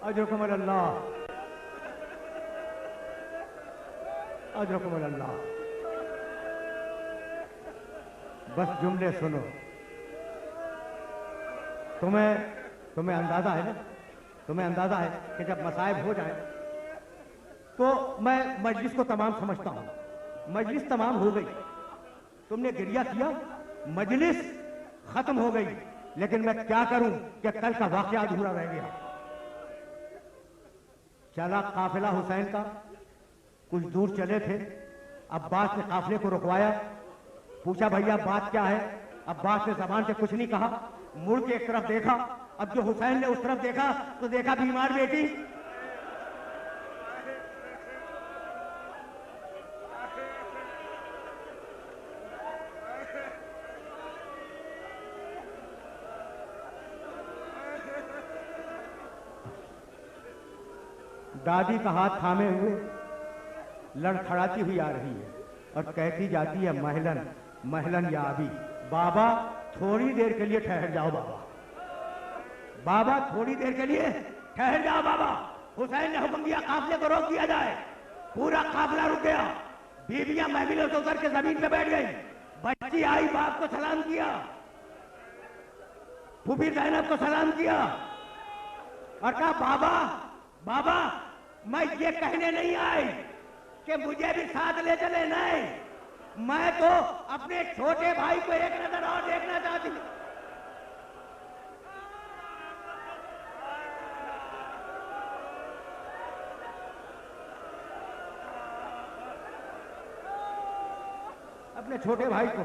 Speaker 2: अजरकुमुल्लाह, अजरकुमुल्लाह। बस जुमले सुनो। तुम्हें अंदाजा है ना, तुम्हें अंदाजा है कि जब मसाइब हो जाए तो मैं मजलिस को तमाम समझता हूं। मजलिस तमाम हो गई, तुमने गिरिया किया, मजलिस खत्म हो गई, लेकिन मैं क्या करूं कि कल का वाकया अधूरा रह गया। चला काफिला हुसैन का, कुछ दूर चले थे। अब्बास ने काफिले को रुकवाया, पूछा, भैया बात क्या है? अब्बास ने जबान से कुछ नहीं कहा, मुड़ के एक तरफ देखा। अब जो हुसैन ने उस तरफ देखा तो देखा बीमार बेटी। दादी का हाथ थामे हुए लड़खड़ाती हुई आ रही है और कहती जाती है, महलन महलन या अभी। बाबा थोड़ी देर के लिए ठहर जाओ बाबा, बाबा थोड़ी देर के लिए ठहर जाओ बाबा। हुसैन ने हुक्म दिया काफिले को रोक दिया जाए। पूरा काफिला रुक गया। बीवियां महफिलों से उतर के जमीन पे बैठ गई। बच्ची आई, बाप को सलाम किया, फूफी ज़ैनब को सलाम किया और कहा, बाबा बाबा, मैं ये कहने नहीं आई कि मुझे भी साथ ले चले, नहीं, मैं तो अपने छोटे भाई को एक नजर और देखना चाहती हूं। अपने छोटे भाई को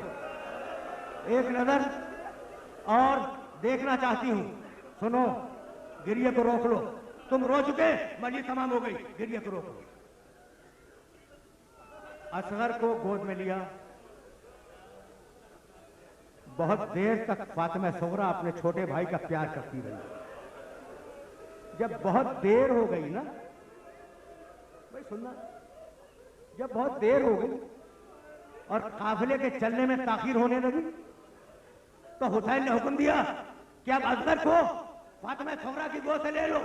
Speaker 2: एक नजर और देखना चाहती हूं। सुनो, गिरिया को रोक लो, तुम रो चुके, मजलिस तमाम हो गई, गिरिया को रोक लो। असगर को गोद में लिया। बहुत देर तक फातिमा सुगरा अपने छोटे भाई का प्यार करती रही। जब बहुत देर हो गई ना, भाई सुनना, जब बहुत देर हो गई और काफिले के चलने में ताखीर होने लगी तो हुसैन ने हुक्म दिया कि अब असगर को फातिमा सुगरा की गोद से ले लो।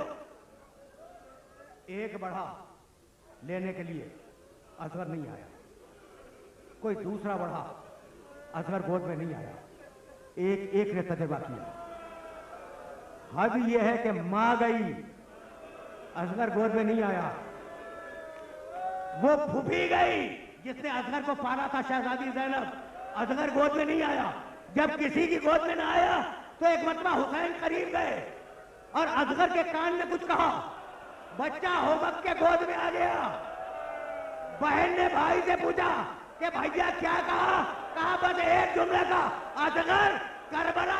Speaker 2: एक बढ़ा लेने के लिए असगर नहीं आया, कोई दूसरा बढ़ा, असगर गोद में नहीं आया। एक एक ने तजर्बा किया। हद यह है कि मां गई, असगर गोद में नहीं आया। वो फूफी गई जिसने असगर को पाला था, शहजादी ज़ैनब, असगर गोद में नहीं आया। जब किसी की गोद में ना आया तो एक मरतबा हुसैन करीब गए और असगर के कान में कुछ कहा। बच्चा होमक के गोद में आ गया। बहन ने भाई से पूछा कि भैया क्या कहा? कहा बस एक जुमले का, असगर करबला